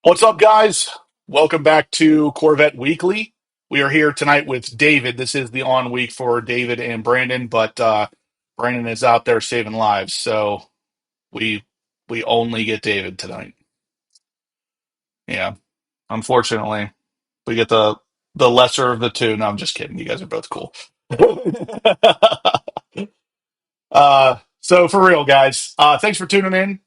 What's up, guys? Welcome back to Corvette Weekly. We are here tonight with David. This is the on week for David and Brandon, but Brandon is out there saving lives, so we we only get David tonight. Yeah, unfortunately, we get the lesser of the two. No, I'm just kidding. You guys are both cool. So for real, guys, thanks for tuning in.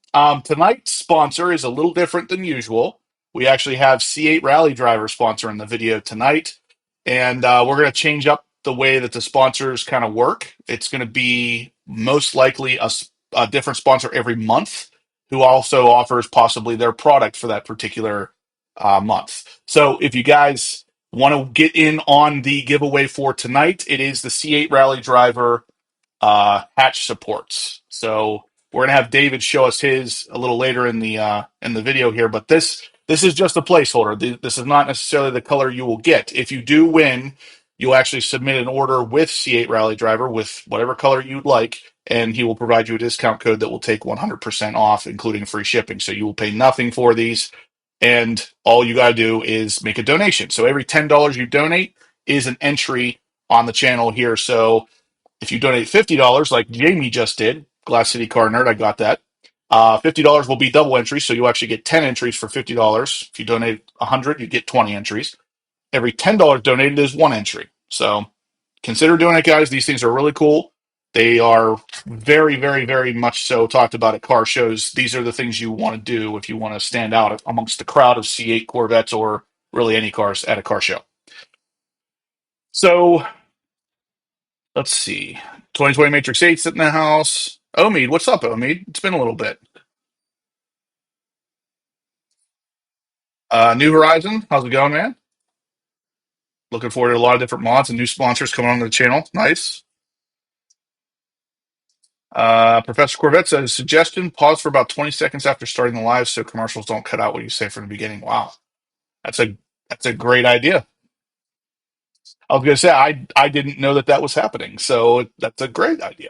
Tonight's sponsor is a little different than usual. We actually have C8 Rally Driver sponsor in the video tonight, and we're going to change up the way that the sponsors kind of work. It's going to be most likely a different sponsor every month who also offers possibly their product for that particular month. So if you guys want to get in on the giveaway for tonight, it is the C8 Rally Driver hatch supports. So we're gonna have David show us his a little later in the video here, but this is just a placeholder. This is not necessarily the color you will get. If you do win, you'll actually submit an order with C8 Rally Driver with whatever color you'd like, and he will provide you a discount code that will take 100% off, including free shipping. So you will pay nothing for these, and all you got to do is make a donation. So every $10 you donate is an entry on the channel here. So if you donate $50, like Jamie just did, Glass City Car Nerd, I got that. $50 will be double entry, so you actually get 10 entries for $50. If you donate 100, you get 20 entries. Every $10 donated is one entry. So consider doing it, guys. These things are really cool. They are very, very, very much so talked about at car shows. These are the things you want to do if you want to stand out amongst the crowd of C8 Corvettes or really any cars at a car show. So let's see. 2020 Matrix 8's in the house. Omid, what's up, Omid? It's been a little bit. New Horizon, how's it going, man? Looking forward to a lot of different mods and new sponsors coming on the channel. Nice. Professor Corvette says, suggestion, pause for about 20 seconds after starting the live so commercials don't cut out what you say from the beginning. Wow. That's a great idea. I was going to say, I didn't know that that was happening, so that's a great idea.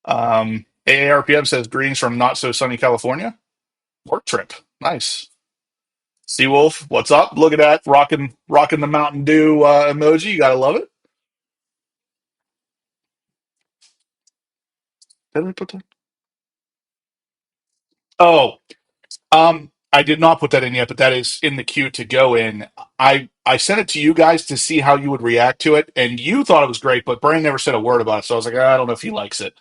AARPM says, greetings from not so sunny California. Work trip. Nice. Seawolf, what's up? Look at that, rocking the Mountain Dew emoji. You gotta love it. Did I put that? Oh, I did not put that in yet, but that is in the queue to go in. I sent it to you guys to see how you would react to it, and you thought it was great, but Brian never said a word about it, so I was like, I don't know if he likes it.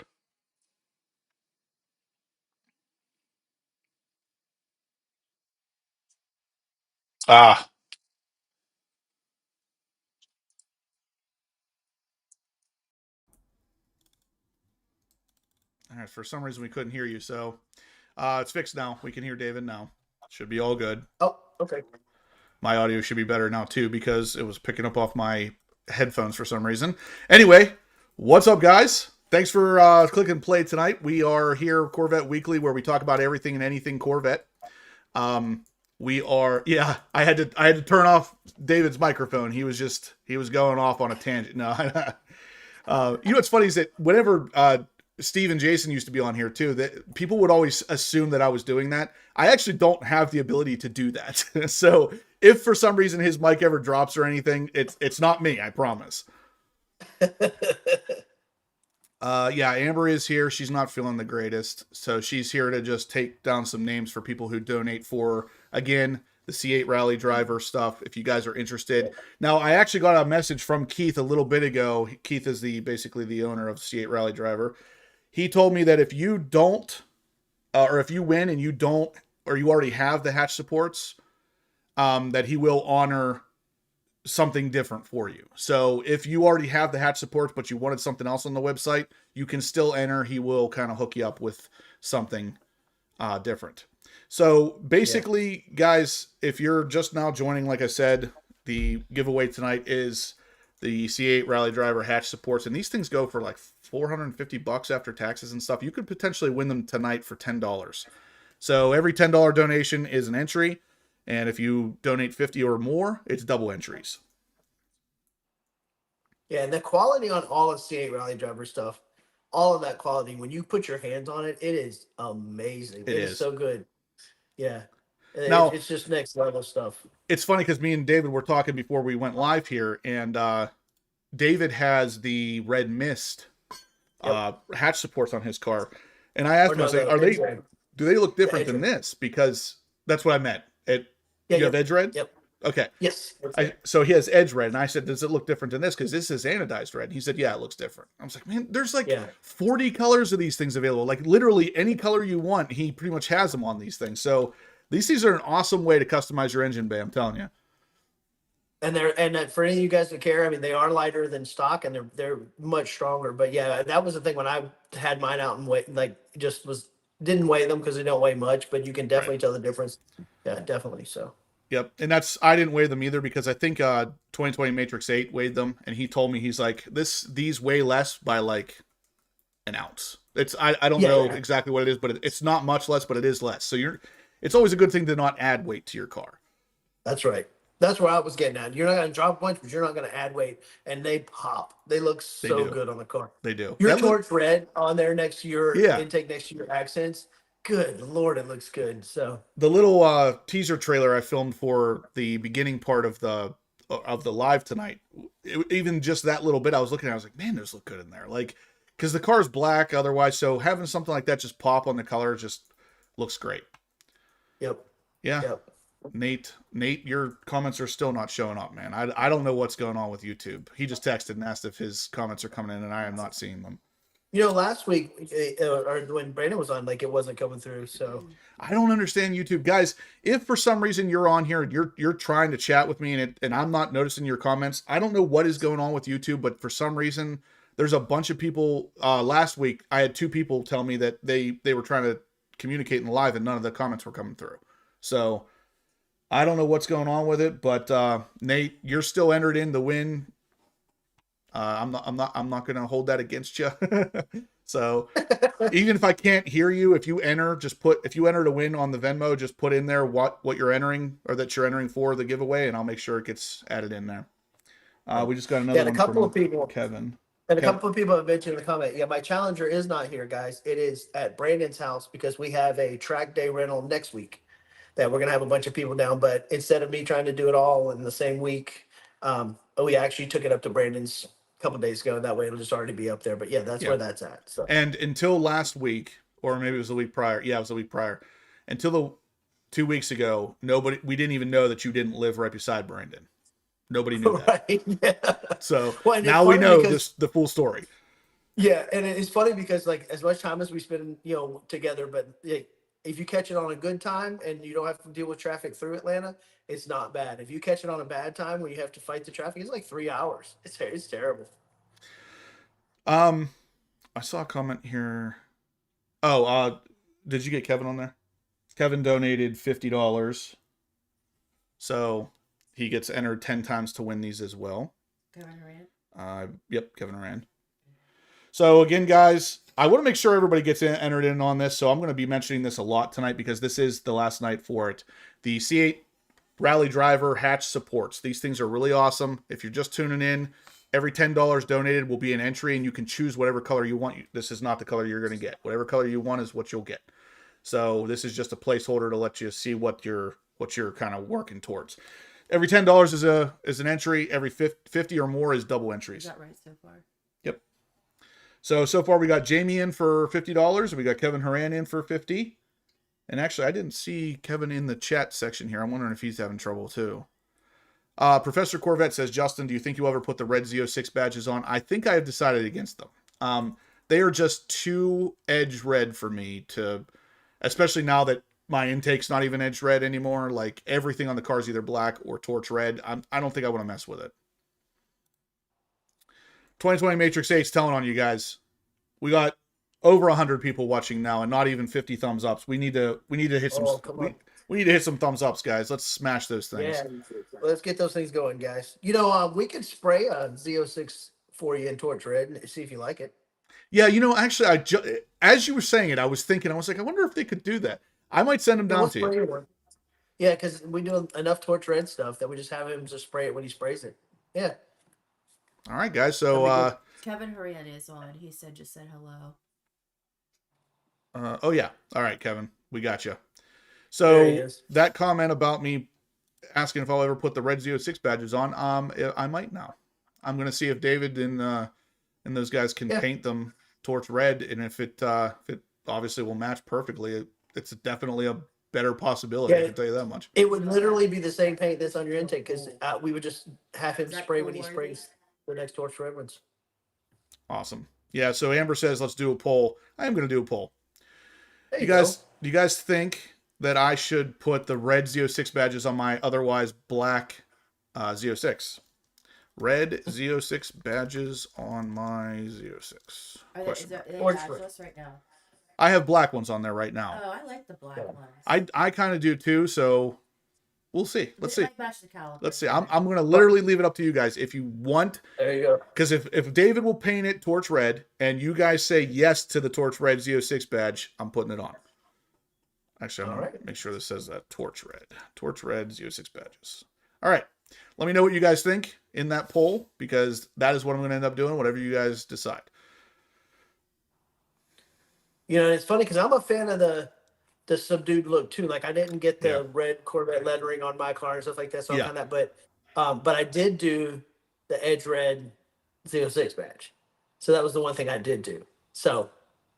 Ah, all right. For some reason, we couldn't hear you, so it's fixed now. We can hear David now. Should be all good. Oh, okay. My audio should be better now too because it was picking up off my headphones for some reason. Anyway, what's up, guys? Thanks for clicking play tonight. We are here, Corvette Weekly, where we talk about everything and anything Corvette. We are, yeah. I had to turn off David's microphone. He was going off on a tangent. No, you know what's funny is that whenever Steve and Jason used to be on here too, that people would always assume that I was doing that. I actually don't have the ability to do that. So if for some reason his mic ever drops or anything, it's not me, I promise. Yeah, Amber is here. She's not feeling the greatest. So she's here to just take down some names for people who donate for, again, the C8 Rally Driver stuff, if you guys are interested. Now, I actually got a message from Keith a little bit ago. Keith is basically the owner of C8 Rally Driver. He told me that if you don't, or if you win and you don't, or you already have the hatch supports, that he will honor something different for you. So if you already have the hatch supports, but you wanted something else on the website, you can still enter. He will kind of hook you up with something different. So basically, guys, if you're just now joining, like I said, the giveaway tonight is the C8 Rally Driver hatch supports, and these things go for like $450 after taxes and stuff. You could potentially win them tonight for $10. So every $10 donation is an entry, and if you donate 50 or more, it's double entries. Yeah, and the quality on all of C8 Rally Driver stuff, all of that quality, when you put your hands on it, it is amazing. It It is is. so good. Yeah. Now, It's just next level stuff. it's funny because me and David were talking before we went live here, and David has the red mist Yep. hatch supports on his car, and I asked Or him, I no, was like, the "Are edge they? red. Do they look The different edge than red. this?" Because that's what I meant. Yeah. You have Yep. edge red. Yep. Okay. Yes. That's I, it. so he has edge red, and I said, "Does it look different than this? Because this is anodized red." And he said, "Yeah, it looks different." I was like, "Man, there's like Yeah. 40 colors of these things available. Like literally any color you want, he pretty much has them on these things." So these things are an awesome way to customize your engine bay. I'm telling you. And for any of you guys that care, I mean, they are lighter than stock, and they're much stronger. But yeah, that was the thing when I had mine out and weigh, like, just was didn't weigh them because they don't weigh much, but you can Right. definitely tell the difference. Yeah, definitely. So Yep. And that's I didn't weigh them either because I think 2020 Matrix 8 weighed them, and he told me he's like these weigh less by like an ounce. I don't yeah, know yeah, exactly what it is, but it's not much less, but it is less. So it's always a good thing to not add weight to your car. that's right. That's where I was getting at. You're not going to drop points, but you're not going to add weight, and they pop. They look They so do. good on the car. They do. Your That look torch red on there next to your yeah. intake, next to your accents. Good Lord, it looks good. So The little teaser trailer I filmed for the beginning part of the live tonight, even just that little bit, I was looking at, I was like, man, those look good in there. Like, because the car's black otherwise, so having something like that just pop on the color just looks great. yep, Yeah. yep. Nate, your comments are still not showing up, man. I don't know what's going on with YouTube. He just texted and asked if his comments are coming in, and I am not seeing them. Last week or when Brandon was on, like, it wasn't coming through. So I don't understand YouTube, guys. If for some reason you're on here and you're trying to chat with me and I'm not noticing your comments, I don't know what is going on with YouTube, but for some reason there's a bunch of people. Last week I had two people tell me that they were trying to communicate in the live and none of the comments were coming through. So I don't know what's going on with it, but Nate, you're still entered in the win. I'm not going to hold that against you. So even if I can't hear you, if you enter, if you enter to win on the Venmo, just put in there what you're entering or that you're entering for the giveaway, and I'll make sure it gets added in there. We just got yeah, another and a one couple from of people Kevin. and a couple of people have mentioned in the comment. Yeah, my Challenger is not here, guys. It is at Brandon's house because we have a track day rental next week that we're gonna have a bunch of people down. But instead of me trying to do it all in the same week, we actually took it up to Brandon's a couple days ago. That way it'll just already be up there. But yeah, that's Yeah. where that's at. So And until last week, or maybe it was the week prior. Yeah, it was the week prior. Until the 2 weeks ago, we didn't even know that you didn't live right beside Brandon. Nobody knew that. right, yeah. So Well, and it's now we funny know because the full story. yeah, and it's funny because, like, as much time as we spend, together, but like, if you catch it on a good time and you don't have to deal with traffic through Atlanta, it's not bad. If you catch it on a bad time where you have to fight the traffic, it's like 3 hours. It's terrible. Um, I saw a comment here. Oh, did you get Kevin on there? Kevin donated $50, so he gets entered 10 times to win these as well. Kevin Rand. Yep, Kevin Rand. So again, guys, I want to make sure everybody gets entered in on this. So I'm going to be mentioning this a lot tonight because this is the last night for it. The C8 Rally Driver hatch supports. These things are really awesome. If you're just tuning in, every $10 donated will be an entry, and you can choose whatever color you want. This is not the color you're going to get. Whatever color you want is what you'll get. So this is just a placeholder to let you see what you're kind of working towards. Every $10 is an entry. Every 50 or more is double entries. Is that right so far? Yep. So far we got Jamie in for $50. We got Kevin Horan in for $50. And actually, I didn't see Kevin in the chat section here. I'm wondering if he's having trouble too. Professor Corvette says, Justin, do you think you'll ever put the red Z06 badges on? I think I have decided against them. They are just too edge red for me to, especially now that my intake's not even edge red anymore. Like everything on the car is either black or torch red. I don't think I want to mess with it. 2020 Matrix 8's telling on you guys. We got over 100 people watching now and not even 50 thumbs ups. We need to hit some we need to hit some thumbs ups, guys. Let's smash those things. Yeah, let's get those things going, guys. We could spray a Z06 for you in torch red and see if you like it. Yeah, actually, as you were saying it, I was thinking, I was like, I wonder if they could do that. I might send them down to you. Yeah, because we do enough torch red stuff that we just have him just spray it when he sprays it. Yeah. All right, guys. So Kevin Horan is on. He just said hello. Oh yeah. All right, Kevin, we got you. There he So is. that comment about me asking if I'll ever put the red Z06 badges on, I might now. I'm gonna see if David and those guys can Yeah. paint them torch red, and if it obviously will match perfectly, it's definitely a better possibility. Yeah. I can tell you that much. It would literally be the same paint that's on your intake because we would just have him Is that spray when he cool, sprays the next torch red ones. Awesome. Yeah. So Amber says let's do a poll. I am gonna do a poll. There You you go. guys, do you guys think that I should put the red Z06 badges on my otherwise black Z06? Red Z06 badges on my Z06. Are Question they, mark. they Torch badgeless right now? I have black ones on there right now. Oh, I like the black ones. I kind of do too, so we'll see. Let's see. Might match the caliper. Let's see. I'm going to literally leave it up to you guys. If you want, There you go. because if David will paint it torch red and you guys say yes to the torch red Z06 badge, I'm putting it on. Actually, I'm going to make sure this says that torch red Z06 badges. All right. Let me know what you guys think in that poll, because that is what I'm going to end up doing, whatever you guys decide. You know, it's funny because I'm a fan of the subdued look too. Like I didn't get the red Corvette lettering on my car and stuff like that, so I'm kind of that. But I did do the edge red Z06 badge, so that was the one thing I did do. So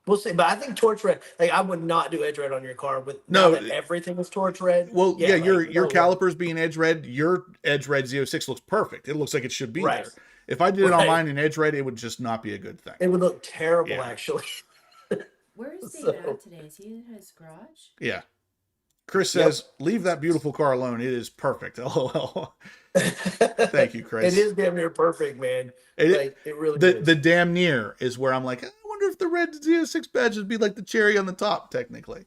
we'll see. But I think torch red, like I would not do edge red on your car with now that everything is torch red. Well, yeah, like, your calipers being edge red, your edge red Z06 looks perfect. It looks like it should be there. If I did it on mine in edge red, it would just not be a good thing. It would look terrible, actually. Where is David at today? Is he in his garage? Yeah. Chris says, leave that beautiful car alone. It is perfect. LOL. Thank you, Chris. It is damn near perfect, man. It really is. The damn near is where I'm like, I wonder if the red Z06 badge would be like the cherry on the top, technically.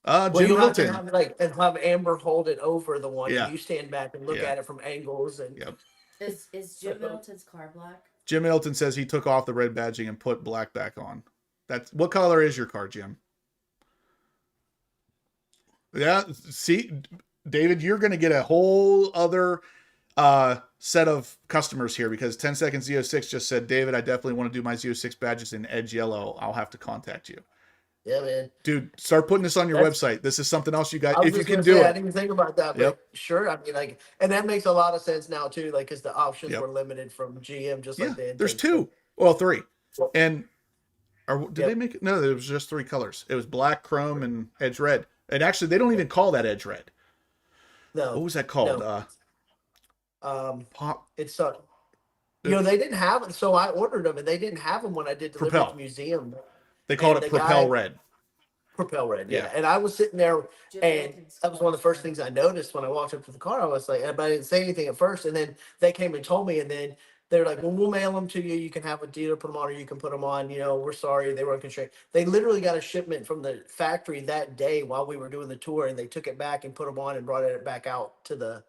Well, Jim you have to Milton. have Amber hold it over the one. Yeah. And you stand back and look at it from angles. And Is Jim Middleton's car black? Jim Middleton says he took off the red badging and put black back on. That's what color is your car, Jim? Yeah, see, David, you're going to get a whole other set of customers here, because 10 Seconds Z06 just said, David, I definitely want to do my Z06 badges in edge yellow. I'll have to contact you. Yeah, man. Dude, start putting this on your website. This is something else you guys, if you can do it. I didn't even think about that, but sure. I mean, like, and that makes a lot of sense now too, like, because the options were limited from GM, just like the there's two. Well, three. And did they make it? No, there was just three colors. It was black, chrome, and edge red. And actually, they don't even call that edge red. No. What was that called? No. Pop. It's you know, they didn't have it, so I ordered them, and they didn't have them when I did deliver at the museum. They called it Propel Red. Propel Red, yeah. And I was sitting there, and that was one of the first things I noticed when I walked up to the car. I was like, but I didn't say anything at first, and then they came and told me, and then they're like, well, we'll mail them to you. You can have a dealer put them on, or you can put them on. You know, we're sorry, they were unconstrained. They literally got a shipment from the factory that day while we were doing the tour, and they took it back and put them on and brought it back out to the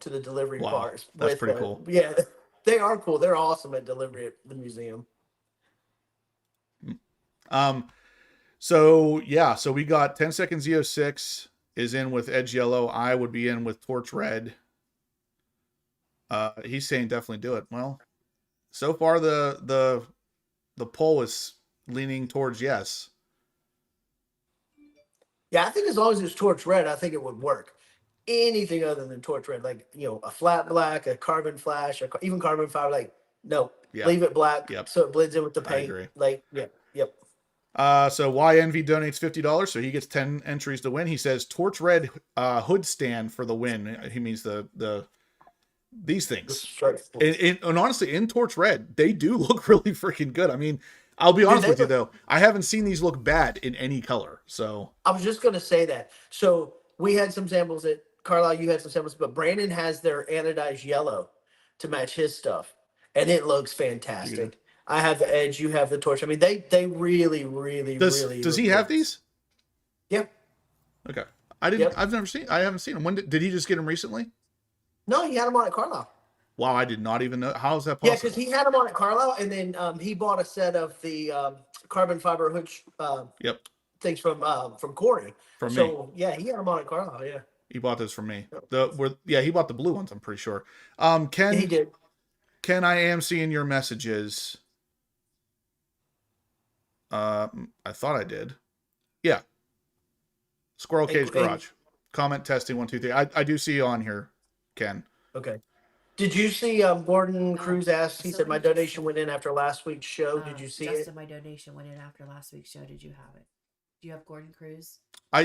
delivery bars. That's pretty cool. Yeah, they are cool. They're awesome at delivery at the museum. So yeah, so we got 10 Seconds Z06 is in with edge yellow. I would be in with torch red. He's saying definitely do it. Well, so far the poll is leaning towards yes. Yeah, I think as long as it's torch red, I think it would work. Anything other than torch red, like, you know, a flat black, a carbon flash, or even carbon fiber, like, no, leave it black so it blends in with the paint. I agree. Like, yep. So YNV donates $50, so he gets 10 entries to win. He says torch red hood stand for the win. He means these things. And honestly, in torch red, they do look really freaking good. I mean, I'll be honest with you though, I haven't seen these look bad in any color. So I was just gonna say that. So we had some samples at Carlisle, you had some samples, but Brandon has their anodized yellow to match his stuff, and it looks fantastic. I have the edge, you have the torch. I mean, they really does he have these? Yeah. Okay. I've never seen. I haven't seen them. When did he just get them recently? No, he had them on at Carlisle. Wow, I did not even know. How is that possible? Yeah, because he had them on at Carlisle, and then he bought a set of the carbon fiber hood things from Corey. From me. Yeah, he had them on at Carlisle. Yeah, he bought those from me. He bought the blue ones. I'm pretty sure. Ken, he did. Ken, I am seeing your messages. I thought I did. Yeah. Squirrel And- Cage and- Garage. Comment testing 1 2 3. I do see you on here, Ken. Okay. Did you see Gordon Cruz asked? He said my somebody just donation said- went in after last week's show. Did you see Justin, it? my donation went in after last week's show. Did you have it? Do you have Gordon Cruz?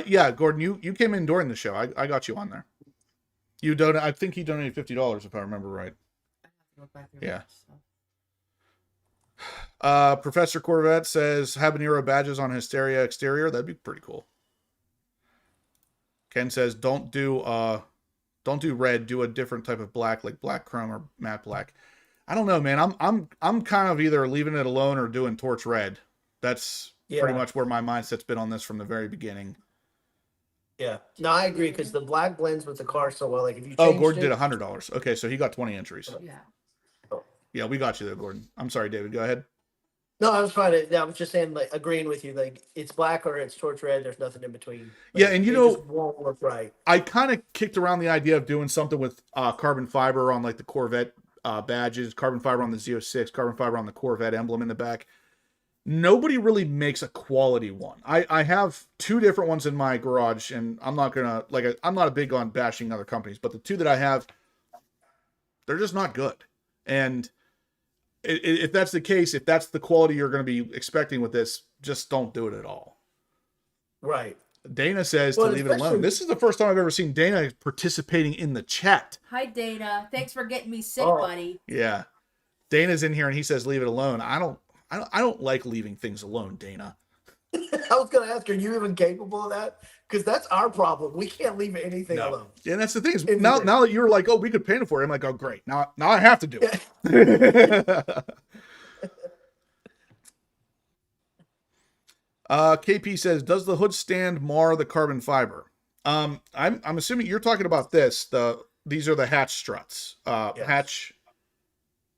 Yeah, Gordon, you came in during the show. I got you on there. I think he donated $50 if I remember right. I have to look back through Yeah. so. Professor Corvette says habanero badges on hysteria exterior. That'd be pretty cool. Ken says don't do red. Do a different type of black, like black chrome or matte black. I don't know, man. I'm kind of either leaving it alone or doing torch red. That's pretty much where my mindset's been on this from the very beginning. Yeah. No, I agree because the black blends with the car so well. Like if you Gordon did $100. Okay, so he got 20 entries. Yeah. Yeah, we got you there, Gordon. I'm sorry, David. Go ahead. No, I was trying to. I was just saying, like, agreeing with you. Like, it's black or it's torch red. There's nothing in between. Like, Yeah, and it just won't work right. I kind of kicked around the idea of doing something with carbon fiber on like the Corvette badges, carbon fiber on the Z06, carbon fiber on the Corvette emblem in the back. Nobody really makes a quality one. I have 2 different ones in my garage, and I'm not gonna I'm not a big on bashing other companies, but the 2 that I have, they're just not good. And if that's the case, if that's the quality you're going to be expecting with this, just don't do it at all. Right. Dana says to leave it alone. This is the first time I've ever seen Dana participating in the chat. Hi, Dana. Thanks for getting me sick, Oh. buddy. Yeah. Dana's in here and he says leave it alone. I don't like leaving things alone, Dana. I was going to ask, are you even capable of that? Because that's our problem. We can't leave anything alone. And that's the thing is Anything. now that you're like, oh, we could paint it for you. I'm like, oh, great. Now I have to do it. KP says, does the hood stand mar the carbon fiber? I'm assuming you're talking about this. These are the hatch struts. Yes. Hatch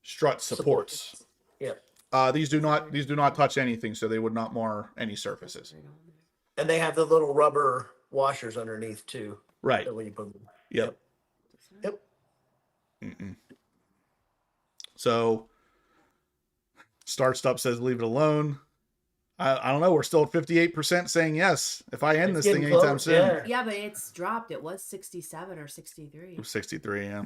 strut supports. Yeah. These do not touch anything, so they would not mar any surfaces. And they have the little rubber washers underneath too. Right. That when you put them. Yep. Yep. So Start Stop says leave it alone. I don't know. We're still at 58% saying yes. If I end It's this thing getting anytime close, soon. yeah. Yeah, but it's dropped. It was 67 or 63. 63, yeah.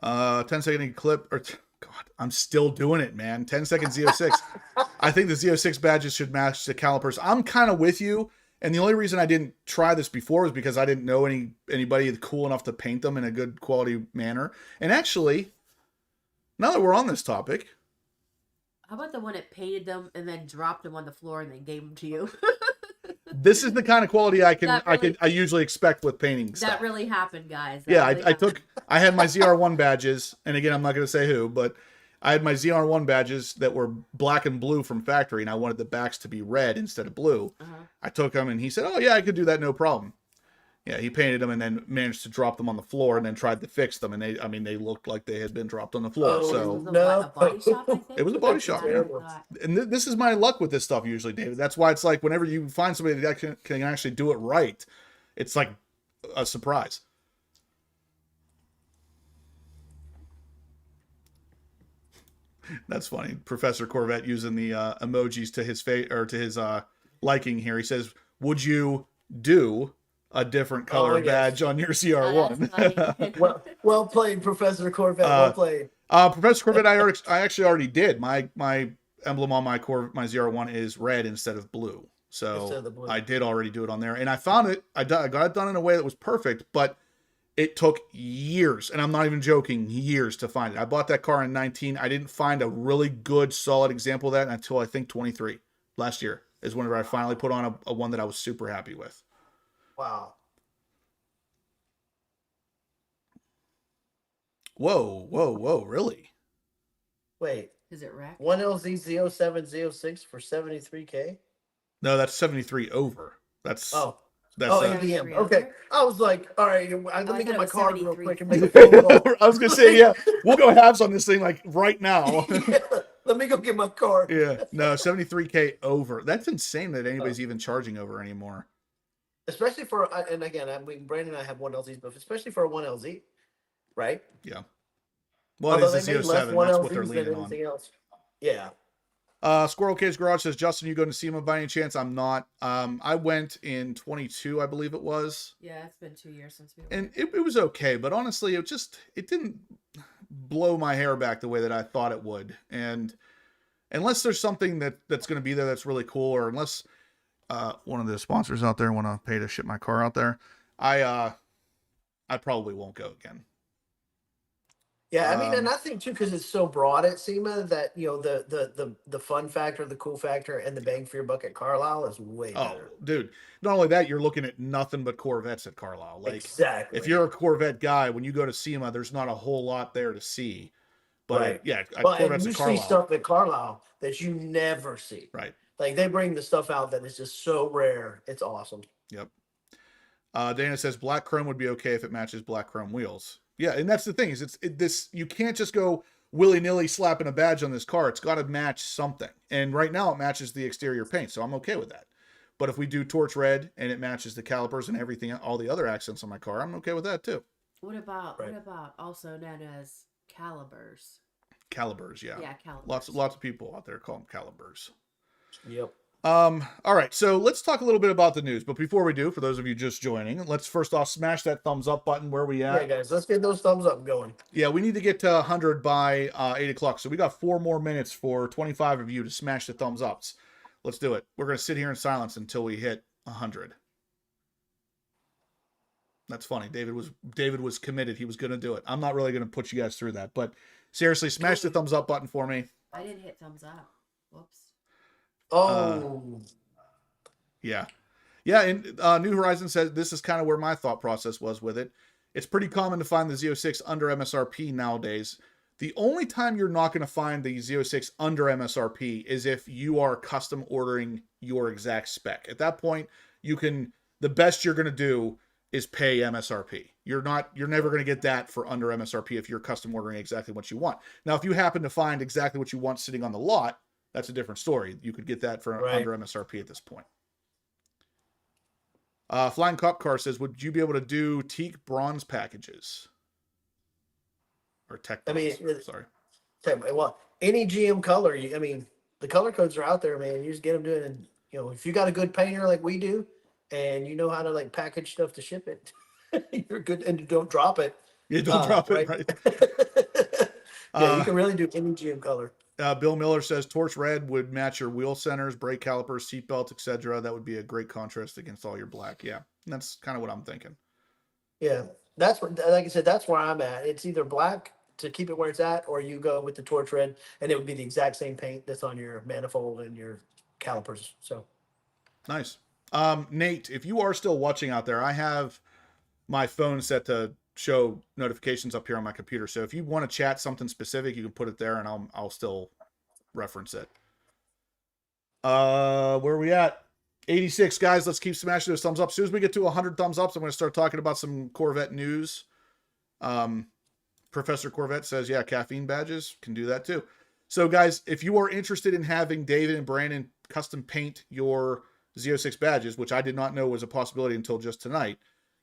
10-second clip. God, I'm still doing it, man. 10-second Z06. I think the Z06 badges should match the calipers. I'm kind of with you. And the only reason I didn't try this before was because I didn't know anybody cool enough to paint them in a good quality manner. And actually, now that we're on this topic, How about the one that painted them and then dropped them on the floor and then gave them to you? this is the kind of quality I That really- usually expect with painting stuff. That really happened, guys. That Yeah, really I happened. had my ZR1 badges, and again, I'm not going to say who, but I had my ZR1 badges that were black and blue from factory, and I wanted the backs to be red instead of blue. I took them, and he said, oh, yeah, I could do that, no problem. Yeah, he painted them and then managed to drop them on the floor and then tried to fix them, and they looked like they had been dropped on the floor. Oh, so Was it No. a body shop, I think? it was a body shop, That's yeah. what I thought. And this is my luck with this stuff usually, David. That's why it's like whenever you find somebody that can actually do it right, it's like a surprise. That's funny. Professor Corvette using the emojis to his face or to his liking here. He says, "Would you do a different color yes. badge on your Oh, CR1?" that's funny. Well played, Professor Corvette. Well played. Professor Corvette, I actually already did. My emblem on my ZR1 is red instead of blue. Instead So of the blue. I did already do it on there, and I found it. I got it done in a way that was perfect, but it took years, and I'm not even joking, years to find it. I bought that car in 19. I didn't find a really good, solid example of that until I think 23 last year is whenever I finally put on a one that I was super happy with. Wow. Whoa, really? Wait. Is it wrecked? 1LZ Z07 Z06 for 73K? No, that's 73 over. That's Oh. that's. Oh, yeah. ABM. Okay. I was like, all right, let I me thought get it my was card real 73. quick and make a phone call. I was gonna say, yeah, we'll go halves on this thing like right now. Yeah, let me go get my card. Yeah, no, 73K over. That's insane that anybody's even charging over anymore. Especially for, and again, Brandon and I have 1LZs, but especially for a 1LZ, right? Yeah. Well, Although it's they a made less 07. That's what they're 1LZs than leaning on. anything else. Yeah. Squirrel Cage Garage says, Justin, you going to SEMA by any chance? I'm not. I went in 22, I believe it was. Yeah, it's been 2 years since we went. And it was okay, but honestly, it didn't blow my hair back the way that I thought it would. And unless there's something that's going to be there that's really cool, or unless one of the sponsors out there want to pay to ship my car out there, I probably won't go again. Yeah, I mean, and I think too, because it's so broad at SEMA that, you know, the fun factor, the cool factor, and the bang for your buck at Carlisle is way better. Dude, not only that, you're looking at nothing but Corvettes at Carlisle. Like, exactly. If you're a Corvette guy, when you go to SEMA, there's not a whole lot there to see. But right. Yeah, Corvettes at Carlisle, see stuff at Carlisle that you never see. Right. Like, they bring the stuff out that is just so rare. It's awesome. Yep. Dana says black chrome would be okay if it matches black chrome wheels. Yeah, and that's the thing is this you can't just go willy-nilly slapping a badge on this car. It's got to match something. And right now it matches the exterior paint, so I'm okay with that. But if we do torch red and it matches the calipers and everything, all the other accents on my car, I'm okay with that too. What about also known as calibers? Calibers, yeah. Yeah, calibers. Lots of people out there call them calibers. Yep. All right, so let's talk a little bit about the news. But before we do, for those of you just joining, let's first off smash that thumbs up button. Where we at? Yeah, guys, let's get those thumbs up going. Yeah, we need to get to 100 by 8 o'clock. So we got 4 more minutes for 25 of you to smash the thumbs ups. Let's do it. We're going to sit here in silence until we hit 100. That's funny. David was committed. He was going to do it. I'm not really going to put you guys through that. But seriously, smash the thumbs up button for me. I didn't hit thumbs up. Whoops. Oh. Yeah. Yeah, and New Horizon says this is kind of where my thought process was with it. It's pretty common to find the Z06 under MSRP nowadays. The only time you're not going to find the Z06 under MSRP is if you are custom ordering your exact spec. At that point, the best you're going to do is pay MSRP. You're never going to get that for under MSRP if you're custom ordering exactly what you want. Now, if you happen to find exactly what you want sitting on the lot, that's a different story. You could get that for under MSRP at this point. Flying Cop Car says, would you be able to do teak bronze packages? Or tech bronze, sorry. Well, any GM color, the color codes are out there, man. You just get them doing it. You know, if you got a good painter like we do, and you know how to like package stuff to ship it, you're good, and you don't drop it. You don't drop it, right? Yeah, you can really do any GM color. Bill Miller says torch red would match your wheel centers, brake calipers, seatbelt, etc. That would be a great contrast against all your black. Yeah, that's kind of what I'm thinking. Yeah, that's what, like I said, that's where I'm at. It's either black to keep it where it's at, or you go with the torch red, and it would be the exact same paint that's on your manifold and your calipers. So nice. Nate, if you are still watching out there, I have my phone set to show notifications up here on my computer. So if you want to chat something specific, you can put it there and I'll still reference it. Where are we at? 86 guys. Let's keep smashing those thumbs up. As soon as we get to 100 thumbs ups, I'm going to start talking about some Corvette news. Professor Corvette says, yeah, caffeine badges can do that too. So guys, if you are interested in having David and Brandon custom paint your Z06 badges, which I did not know was a possibility until just tonight,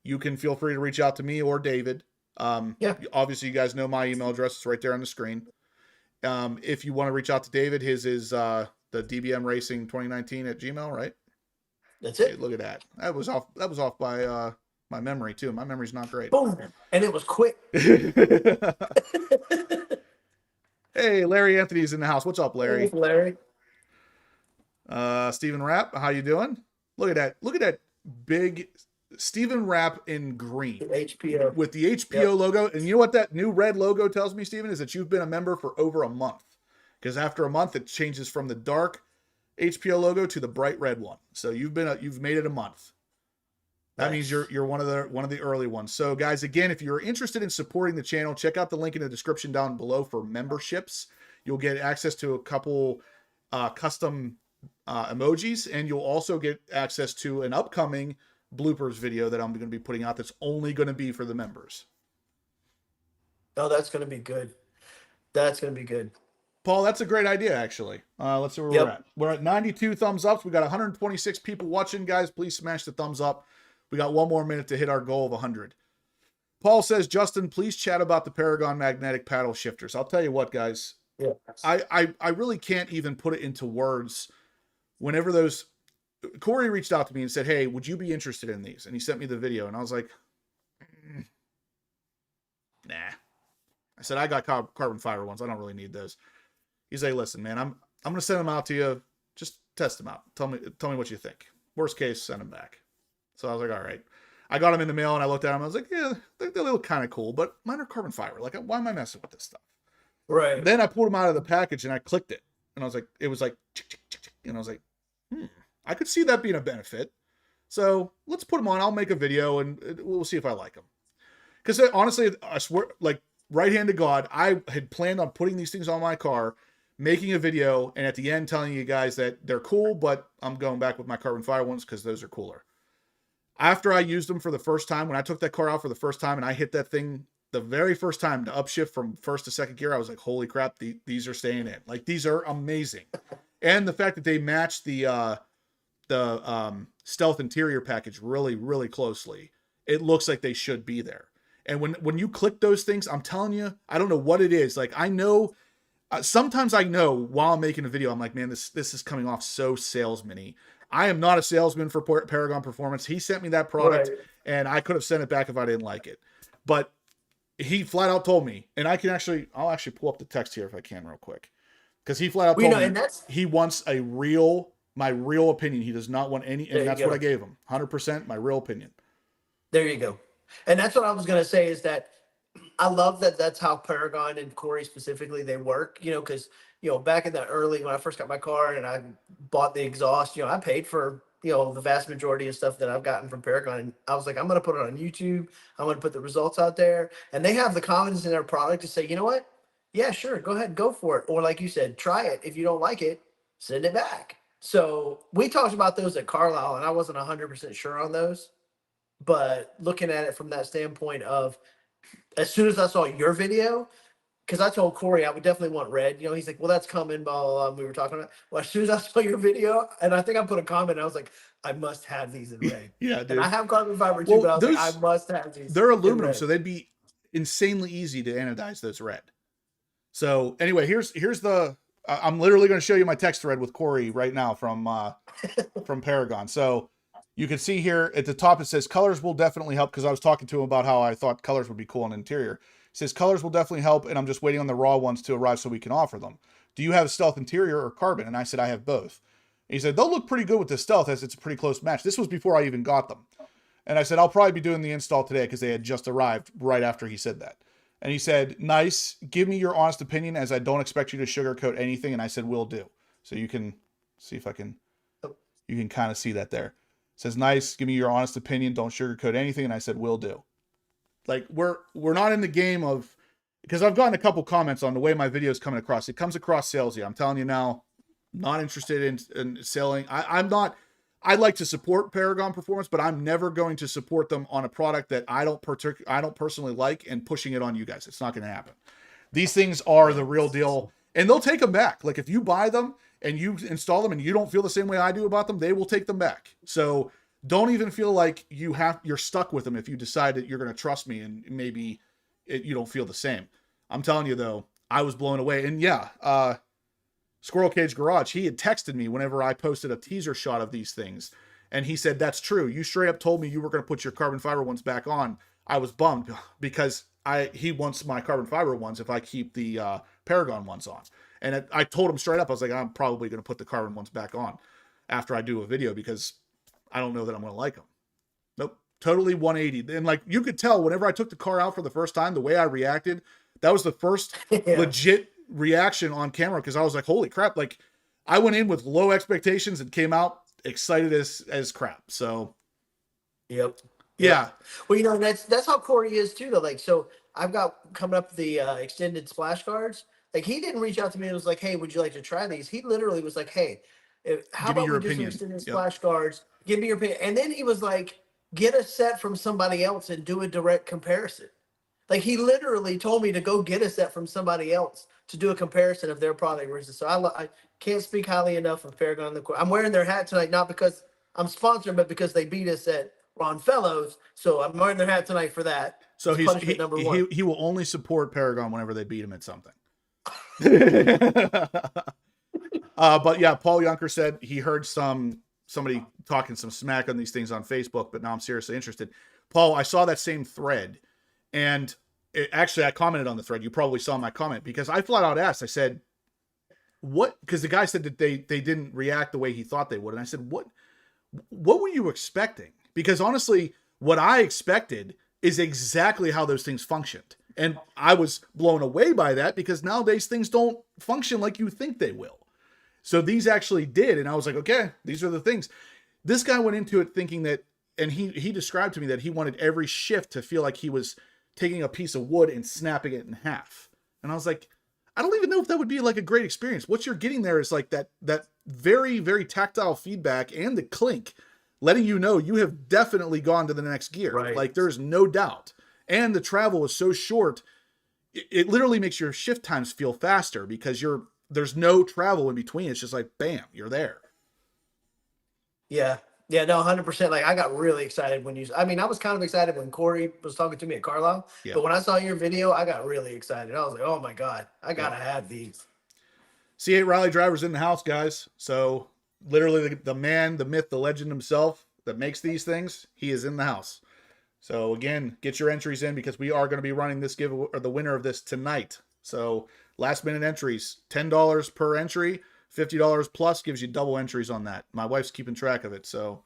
you can feel free to reach out to me or David. Obviously, you guys know my email address. It's right there on the screen. If you want to reach out to David, his is the DBM Racing 2019 at Gmail, right? That's it. Hey, look at that. That was off by my memory too. My memory's not great. Boom, and it was quick. Hey, Larry Anthony's in the house. What's up, Larry? Hey, Larry. Stephen Rapp, how you doing? Look at that. Look at that big Stephen Rapp in green. HPO. With the HPO logo. And you know what that new red logo tells me, Stephen, is that you've been a member for over a month. Because after a month, it changes from the dark HPO logo to the bright red one. So you've made it a month. That means you're one of the early ones. So guys, again, if you're interested in supporting the channel, check out the link in the description down below for memberships. You'll get access to a couple custom emojis, and you'll also get access to an upcoming bloopers video that I'm going to be putting out that's only going to be for the members. Oh, that's going to be good. That's going to be good. Paul, that's a great idea, actually. Let's see where we're at. We're at 92 thumbs ups. We got 126 people watching, guys. Please smash the thumbs up. We got 1 more minute to hit our goal of 100. Paul says, Justin, please chat about the Paragon magnetic paddle shifters. I'll tell you what, guys. Yeah. I really can't even put it into words. Whenever those Corey reached out to me and said, "Hey, would you be interested in these?" And he sent me the video, and I was like, "Nah." I said, "I got carbon fiber ones. I don't really need those." He's like, "Listen, man, I'm gonna send them out to you. Just test them out. Tell me what you think. Worst case, send them back." So I was like, "All right." I got them in the mail and I looked at them. I was like, "Yeah, they look kind of cool, but mine are carbon fiber. Like, why am I messing with this stuff?" Right. Then I pulled them out of the package and I clicked it, and I was like, it was like, and I was like, I could see that being a benefit. So let's put them on. I'll make a video and we'll see if I like them. Because honestly, I swear, like, right hand to God, I had planned on putting these things on my car, making a video, and at the end telling you guys that they're cool, but I'm going back with my carbon fiber ones because those are cooler. After I used them for the first time, when I took that car out for the first time and I hit that thing the very first time to upshift from first to second gear, I was like, holy crap, these are staying in. Like, these are amazing. And the fact that they match the stealth interior package really, really closely, it looks like they should be there. And when you click those things, I'm telling you, I don't know what it is. Like, I know, sometimes I know while I'm making a video, I'm like, man, this is coming off so salesman-y. I am not a salesman for Paragon Performance. He sent me that product, right, and I could have sent it back if I didn't like it. But he flat out told me, and I'll actually pull up the text here if I can real quick. Because he flat out told me he wants my real opinion. He does not want any, and that's what I gave him. 100% my real opinion. There you go. And that's what I was going to say, is that I love that that's how Paragon and Corey specifically, they work, because, back in the early, when I first got my car and I bought the exhaust, I paid for, the vast majority of stuff that I've gotten from Paragon. And I was like, I'm going to put it on YouTube. I'm going to put the results out there. And they have the confidence in their product to say, you know what? Yeah, sure. Go ahead. Go for it. Or like you said, try it. If you don't like it, send it back. So we talked about those at Carlisle, and I wasn't 100% sure on those. But looking at it from that standpoint of, as soon as I saw your video, because I told Corey I would definitely want red. He's like, well, that's coming, blah, blah, blah. We were talking about, well, as soon as I saw your video, and I think I put a comment, I was like, I must have these in red. Yeah, dude. And I have carbon fiber too, but I was like, I must have these. They're aluminum, so they'd be insanely easy to anodize those red. So anyway, here's the, I'm literally going to show you my text thread with Corey right now from Paragon. So you can see here at the top, it says colors will definitely help, because I was talking to him about how I thought colors would be cool in the interior. It says colors will definitely help, and I'm just waiting on the raw ones to arrive so we can offer them. Do you have a stealth interior or carbon? And I said, I have both. And he said, they'll look pretty good with the stealth, as it's a pretty close match. This was before I even got them. And I said, I'll probably be doing the install today, because they had just arrived right after he said that. And he said, nice, give me your honest opinion, as I don't expect you to sugarcoat anything. And I said, will do. So you can see if I can, you can kind of see that there. It says, nice, give me your honest opinion, don't sugarcoat anything. And I said, will do. Like, we're not in the game of, because I've gotten a couple comments on the way my video is coming across. It comes across salesy. I'm telling you now, not interested in selling. I'm not, I like to support Paragon Performance, but I'm never going to support them on a product that I don't personally like and pushing it on you guys. It's not going to happen. These things are the real deal, and they'll take them back. Like, if you buy them and you install them and you don't feel the same way I do about them, they will take them back. So don't even feel like you're stuck with them if you decide that you're going to trust me and maybe you don't feel the same. I'm telling you though, I was blown away. And yeah, Squirrel Cage Garage, he had texted me whenever I posted a teaser shot of these things. And he said, that's true. You straight up told me you were going to put your carbon fiber ones back on. I was bummed because he wants my carbon fiber ones if I keep the Paragon ones on. And I told him straight up, I was like, I'm probably going to put the carbon ones back on after I do a video, because I don't know that I'm going to like them. Nope. Totally 180. And like, you could tell whenever I took the car out for the first time, the way I reacted, that was the first legit reaction on camera, because I was like, holy crap. Like, I went in with low expectations and came out excited as crap. So yep. Yeah. Well, that's how Corey is too, though. Like, so I've got coming up the extended splash guards. Like, he didn't reach out to me and was like, hey, would you like to try these? He literally was like, hey, how about we do some extended splash guards? Give me your opinion. And then he was like, get a set from somebody else and do a direct comparison. Like, he literally told me to go get a set from somebody else to do a comparison of their product versus. So I can't speak highly enough of Paragon. I'm wearing their hat tonight, not because I'm sponsored, but because they beat us at Ron Fellows. So I'm wearing their hat tonight for that. So he will only support Paragon whenever they beat him at something. But yeah, Paul Yunker said he heard somebody talking some smack on these things on Facebook, but now I'm seriously interested. Paul, I saw that same thread, and actually I commented on the thread. You probably saw my comment because I flat out asked. I said, "What?" Because the guy said that they didn't react the way he thought they would, and I said, "What were you expecting?" Because honestly, what I expected is exactly how those things functioned. And I was blown away by that because nowadays things don't function like you think they will. So these actually did. And I was like, okay, these are the things. This guy went into it thinking that, and he described to me that he wanted every shift to feel like he was taking a piece of wood and snapping it in half. And I was like, I don't even know if that would be like a great experience. What you're getting there is like that very, very tactile feedback and the clink, letting you know you have definitely gone to the next gear. Right. Like there's no doubt. And the travel is so short, it literally makes your shift times feel faster because there's no travel in between. It's just like, bam, you're there. Yeah. Yeah, no, 100%. Like, I got really excited when I was kind of excited when Corey was talking to me at Carlisle, Yeah. but when I saw your video, I got really excited. I was like, oh my God, I got to have these. C8 Rally drivers in the house, guys. So literally the man, the myth, the legend himself that makes these things, he is in the house. So again, get your entries in because we are going to be running this giveaway or the winner of this tonight. So last minute entries, $10 per entry, $50 plus gives you double entries on that. My wife's keeping track of it. So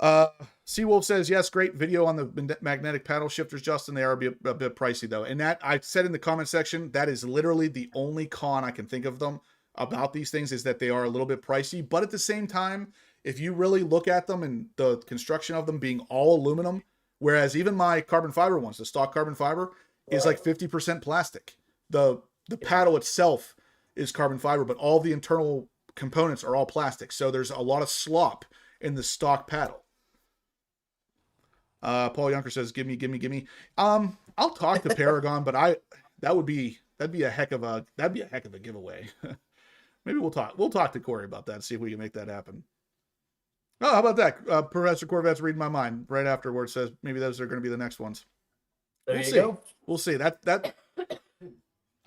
Seawolf says, yes, great video on the magnetic paddle shifters, Justin. They are a bit pricey though. And that I said in the comment section, that is literally the only con I can think of them about these things is that they are a little bit pricey, but at the same time, if you really look at them and the construction of them being all aluminum, whereas even my carbon fiber ones, the stock carbon fiber is like 50% plastic. The paddle itself is carbon fiber, but all the internal components are all plastic. So there's a lot of slop in the stock paddle. Paul Yunker says, give me. I'll talk to Paragon, but that'd be a heck of a giveaway. Maybe we'll talk to Corey about that, see if we can make that happen. Oh, how about that? Professor Corvette's reading my mind right after where it says maybe those are going to be the next ones. There you go. We'll see. That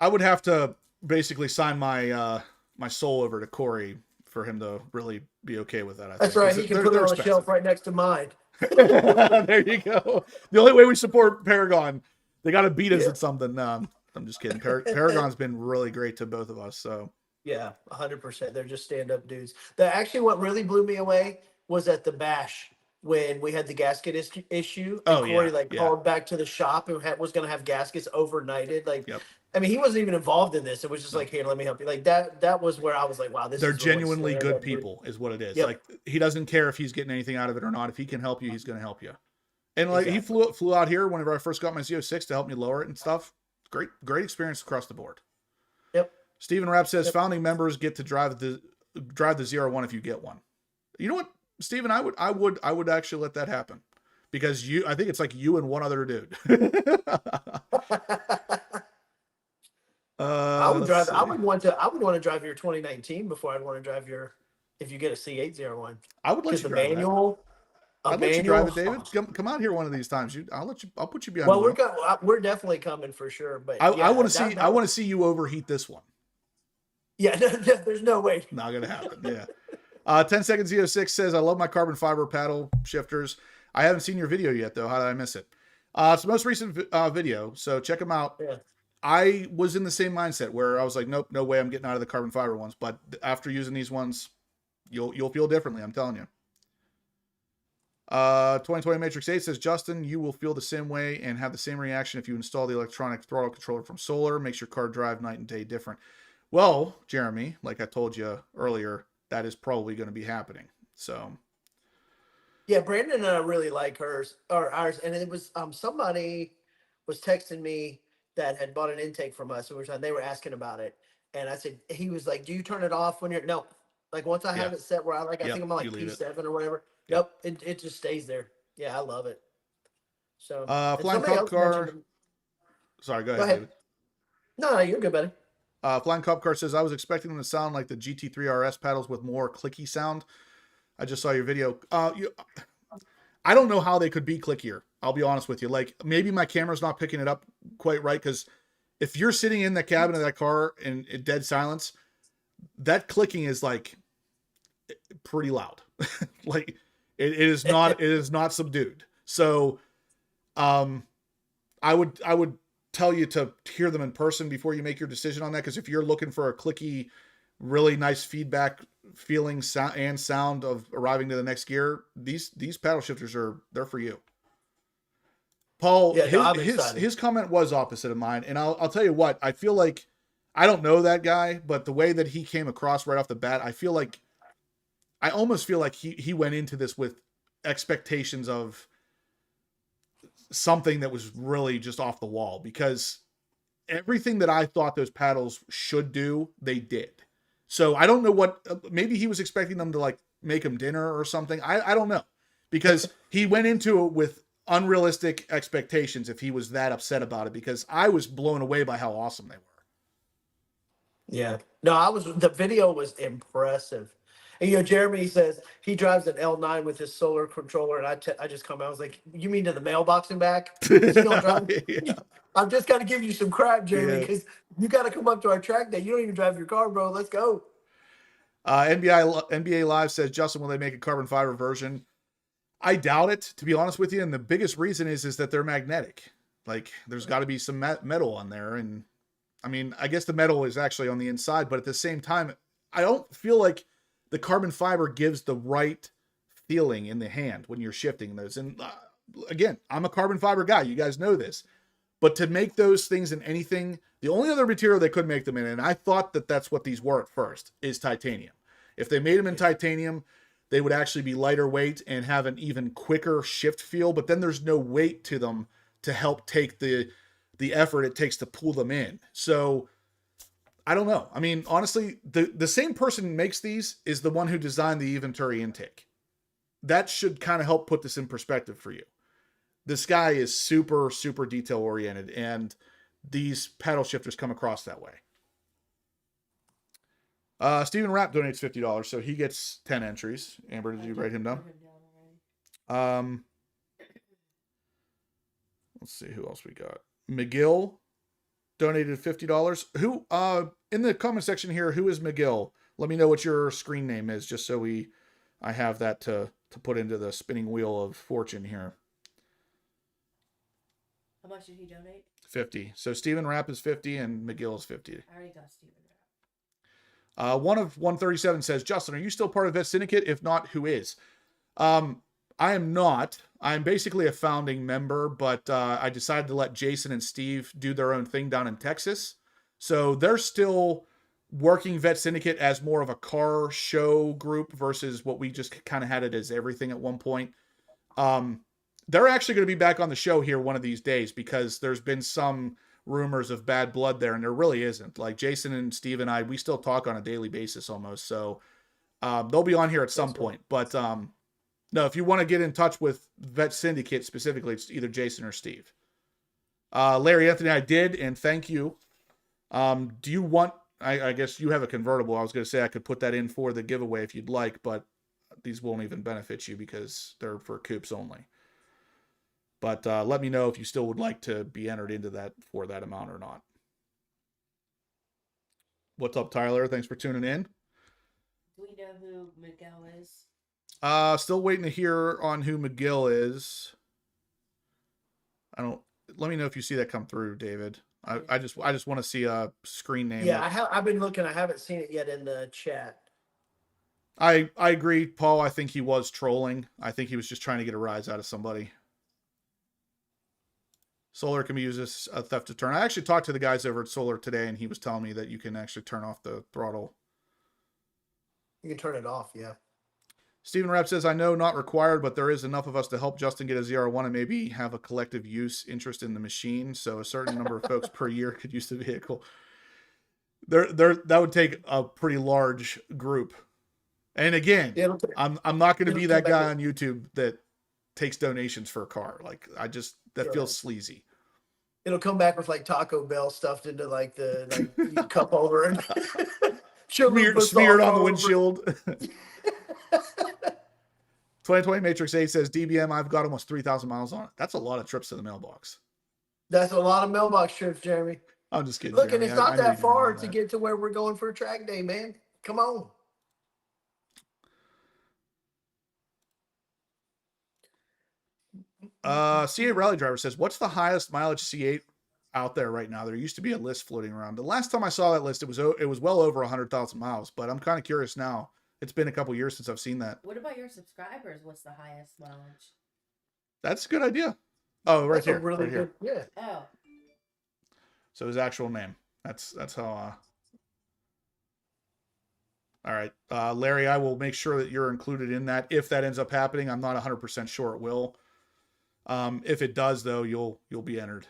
I would have to basically sign my my soul over to Corey for him to really be okay with that. That's right. He can put it on a shelf right next to mine. There you go. The only way we support Paragon, they got to beat us at something. I'm just kidding. Paragon's been really great to both of us. So yeah, 100%. They're just stand-up dudes. What really blew me away was at the bash when we had the gasket issue. And Corey called back to the shop and was going to have gaskets overnighted. Like, yep. I mean, he wasn't even involved in this. It was just like, here, let me help you. Like that was where I was like, wow, they're genuinely good people is what it is. Yep. Like he doesn't care if he's getting anything out of it or not. If he can help you, he's going to help you. And like he flew out here whenever I first got my Z06 to help me lower it and stuff. Great experience across the board. Yep. Stephen Rapp says founding members get to drive the ZR1 if you get one. You know what, Stephen, I would actually let that happen because I think it's like you and one other dude. I would want to drive your 2019 before I'd want to drive if you get a C8 ZR1. I would let you drive manual. I'd let you drive it, David. Come out here one of these times. I'll put you behind. Well, we're definitely coming for sure. But I want to see you overheat this one. Yeah, there's no way. Not gonna happen. Yeah. 10 seconds 06 says, I love my carbon fiber paddle shifters. I haven't seen your video yet though. How did I miss it? It's the most recent video, so check them out. Yeah. I was in the same mindset where I was like, nope, no way I'm getting out of the carbon fiber ones. But after using these ones, you'll feel differently. I'm telling you. 2020 Matrix 8 says, Justin, you will feel the same way and have the same reaction if you install the electronic throttle controller from Solar. Makes your car drive night and day different. Well, Jeremy, like I told you earlier, that is probably going to be happening. So, yeah, Brandon and I really like ours, and it was somebody was texting me that had bought an intake from us, and they were asking about it, and I said, he was like, "Do you turn it off when you're no?" Like once I have it set where I think I'm on like P7 or whatever. Yep, it just stays there. Yeah, I love it. So, Flying Cop Car. Sorry, go ahead, David. No, you're good, buddy. Flying Cop Car says, I was expecting them to sound like the GT3 RS paddles with more clicky sound. I just saw your video. I don't know how they could be clickier. I'll be honest with you. Like maybe my camera's not picking it up quite right because if you're sitting in the cabin of that car in dead silence, that clicking is like pretty loud. Like it is not subdued. So I would tell you to hear them in person before you make your decision on that, because if you're looking for a clicky, really nice feedback feeling sound of arriving to the next gear, these paddle shifters they're for you. Paul, his comment was opposite of mine, and I'll tell you what, I feel like, I don't know that guy, but the way that he came across right off the bat, I almost feel like he went into this with expectations of something that was really just off the wall, because everything that I thought those paddles should do, they did. So I don't know what, maybe he was expecting them to like make him dinner or something. I don't know, because he went into it with unrealistic expectations if he was that upset about it, because I was blown away by how awesome they were. Yeah. No, the video was impressive. And, Jeremy says he drives an L9 with his solar controller, and I just come out, I was like, you mean to the mailbox and back? Yeah. I've just got to give you some crap, Jeremy, because you got to come up to our track day. You don't even drive your car, bro. Let's go. NBA Live says, Justin, will they make a carbon fiber version? I doubt it, to be honest with you. And the biggest reason is that they're magnetic. Like, there's got to be some metal on there. And I mean, I guess the metal is actually on the inside, but at the same time, I don't feel like the carbon fiber gives the right feeling in the hand when you're shifting those. And again, I'm a carbon fiber guy. You guys know this. But to make those things in anything, the only other material they could make them in, and I thought that that's what these were at first, is titanium. If they made them in titanium, they would actually be lighter weight and have an even quicker shift feel. But then there's no weight to them to help take the effort it takes to pull them in. So I don't know. I mean, honestly, the same person who makes these is the one who designed the Venturi intake. That should kind of help put this in perspective for you. This guy is super, super detail oriented, and these paddle shifters come across that way. Stephen Rapp donates $50, so he gets 10 entries. Amber, did you write him down? Let's see who else we got. McGill donated $50. Who, in the comment section here, who is McGill? Let me know what your screen name is, just so I have that to put into the spinning wheel of fortune here. How much did he donate? 50. So Stephen Rapp is 50 and McGill is 50. I already got Stephen Rapp. One of 137 says, Justin, are you still part of Vet Syndicate? If not, who is? I am not. I'm basically a founding member, but I decided to let Jason and Steve do their own thing down in Texas. So they're still working Vet Syndicate as more of a car show group versus what we just kind of had it as everything at one point. They're actually going to be back on the show here one of these days, because there's been some rumors of bad blood there, and there really isn't. Like Jason and Steve and I, we still talk on a daily basis almost. So they'll be on here at some point. But no, if you want to get in touch with Vet Syndicate specifically, it's either Jason or Steve. Larry Anthony, I did, and thank you. Do you want, I guess you have a convertible. I was going to say I could put that in for the giveaway if you'd like, but these won't even benefit you because they're for coupes only. But let me know if you still would like to be entered into that for that amount or not. What's up, Tyler? Thanks for tuning in. Do we know who Miguel is? Still waiting to hear on who McGill is. Let me know if you see that come through, David. I just want to see a screen name. Yeah, I've been looking. I haven't seen it yet in the chat. I agree, Paul. I think he was trolling. I think he was just trying to get a rise out of somebody. Solar can be used as a theft deterrent. I actually talked to the guys over at Solar today, and he was telling me that you can actually turn off the throttle. You can turn it off, yeah. Stephen Rapp says, I know not required, but there is enough of us to help Justin get a ZR1 and maybe have a collective use interest in the machine. So a certain number of folks per year could use the vehicle. That would take a pretty large group. And again, I'm not going to be that guy on YouTube that takes donations for a car. Like, that feels sleazy. It'll come back with like Taco Bell stuffed into like the cup holder and smeared on the windshield. 2020 Matrix 8 says, DBM, I've got almost 3,000 miles on it. That's a lot of trips to the mailbox. That's a lot of mailbox trips, Jeremy. I'm just kidding, Look, and Jeremy. it's not I know that you didn't far mean to that. get to where we're going for a track day, man. Come on. C8 Rally Driver says, what's the highest mileage C8 out there right now? There used to be a list floating around. The last time I saw that list, it was well over 100,000 miles, but I'm kind of curious now. It's been a couple years since I've seen that. What about your subscribers? What's the highest mileage? That's a good idea. Oh, right That's a here. really Right here. good. Yeah. Oh, So his actual name. That's how. All right, Larry, I will make sure that you're included in that if that ends up happening. I'm not 100% sure it will. If it does, though, you'll be entered.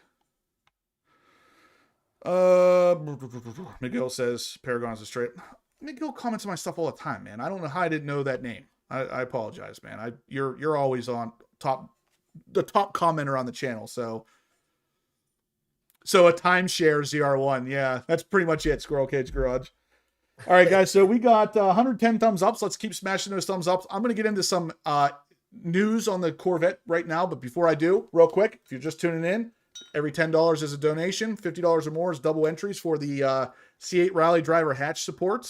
Miguel says Paragon's a straight. Miguel comments on my stuff all the time, man. I don't know how I didn't know that name. I apologize, man. You're always on the top commenter on the channel. So a timeshare ZR1. Yeah, that's pretty much it. Squirrel Cage Garage. All right, guys. So we got 110 thumbs ups. Let's keep smashing those thumbs ups. I'm going to get into some news on the Corvette right now. But before I do, real quick, if you're just tuning in, every $10 is a donation. $50 or more is double entries for the C8 Rally Driver hatch strut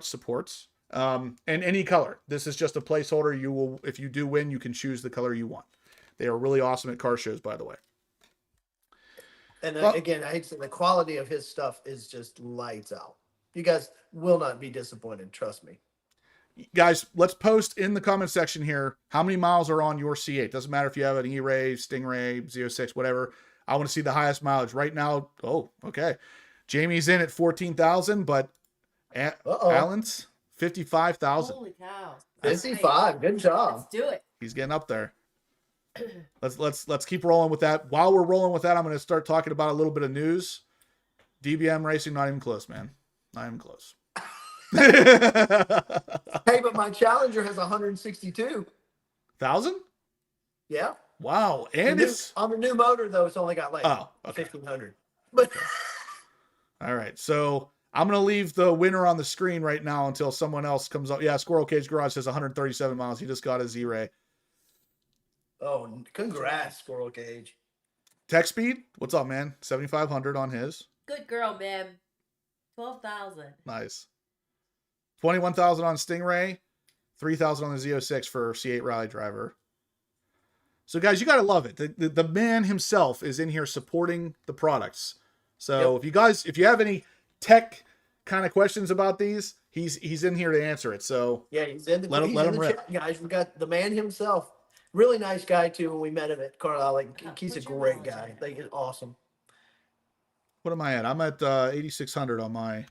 supports. And any color. This is just a placeholder. You will, if you do win, you can choose the color you want. They are really awesome at car shows, by the way. And again, I hate to say the quality of his stuff is just lights out. You guys will not be disappointed. Trust me. Guys, let's post in the comment section here how many miles are on your C8. Doesn't matter if you have an eray, Stingray, Z06, whatever. I want to see the highest mileage right now. Oh, okay. Jamie's in at 14,000, but Alan's 55,000. holy cow! 55. Good job. Let's do it. He's getting up there. Let's keep rolling with that. While we're rolling with that, I'm going to start talking about a little bit of news. DBM racing, not even close, man. Not even close. Hey, but my Challenger has 162,000. Yeah. Wow. And it's on the new motor though. It's only got like 1,500. But all right. So I'm going to leave the winner on the screen right now until someone else comes up. Yeah. Squirrel Cage Garage says 137 miles. He just got his eray. Oh, congrats, Squirrel Cage. Tech speed. What's up, man? 7,500 on his. Good girl, man. 12,000. Nice. 21,000 on Stingray. 3,000 on the Z06 for C8 Rally Driver. So, guys, you got to love it. The man himself is in here supporting the products. So, if you have any tech kind of questions about these, he's in here to answer it. So, yeah, he's in the, let him rip. chat, guys. We got the man himself. Really nice guy too. When we met him at Carlisle, like he's a great guy. Like he's awesome. What am I at? I'm at 8,600 on my.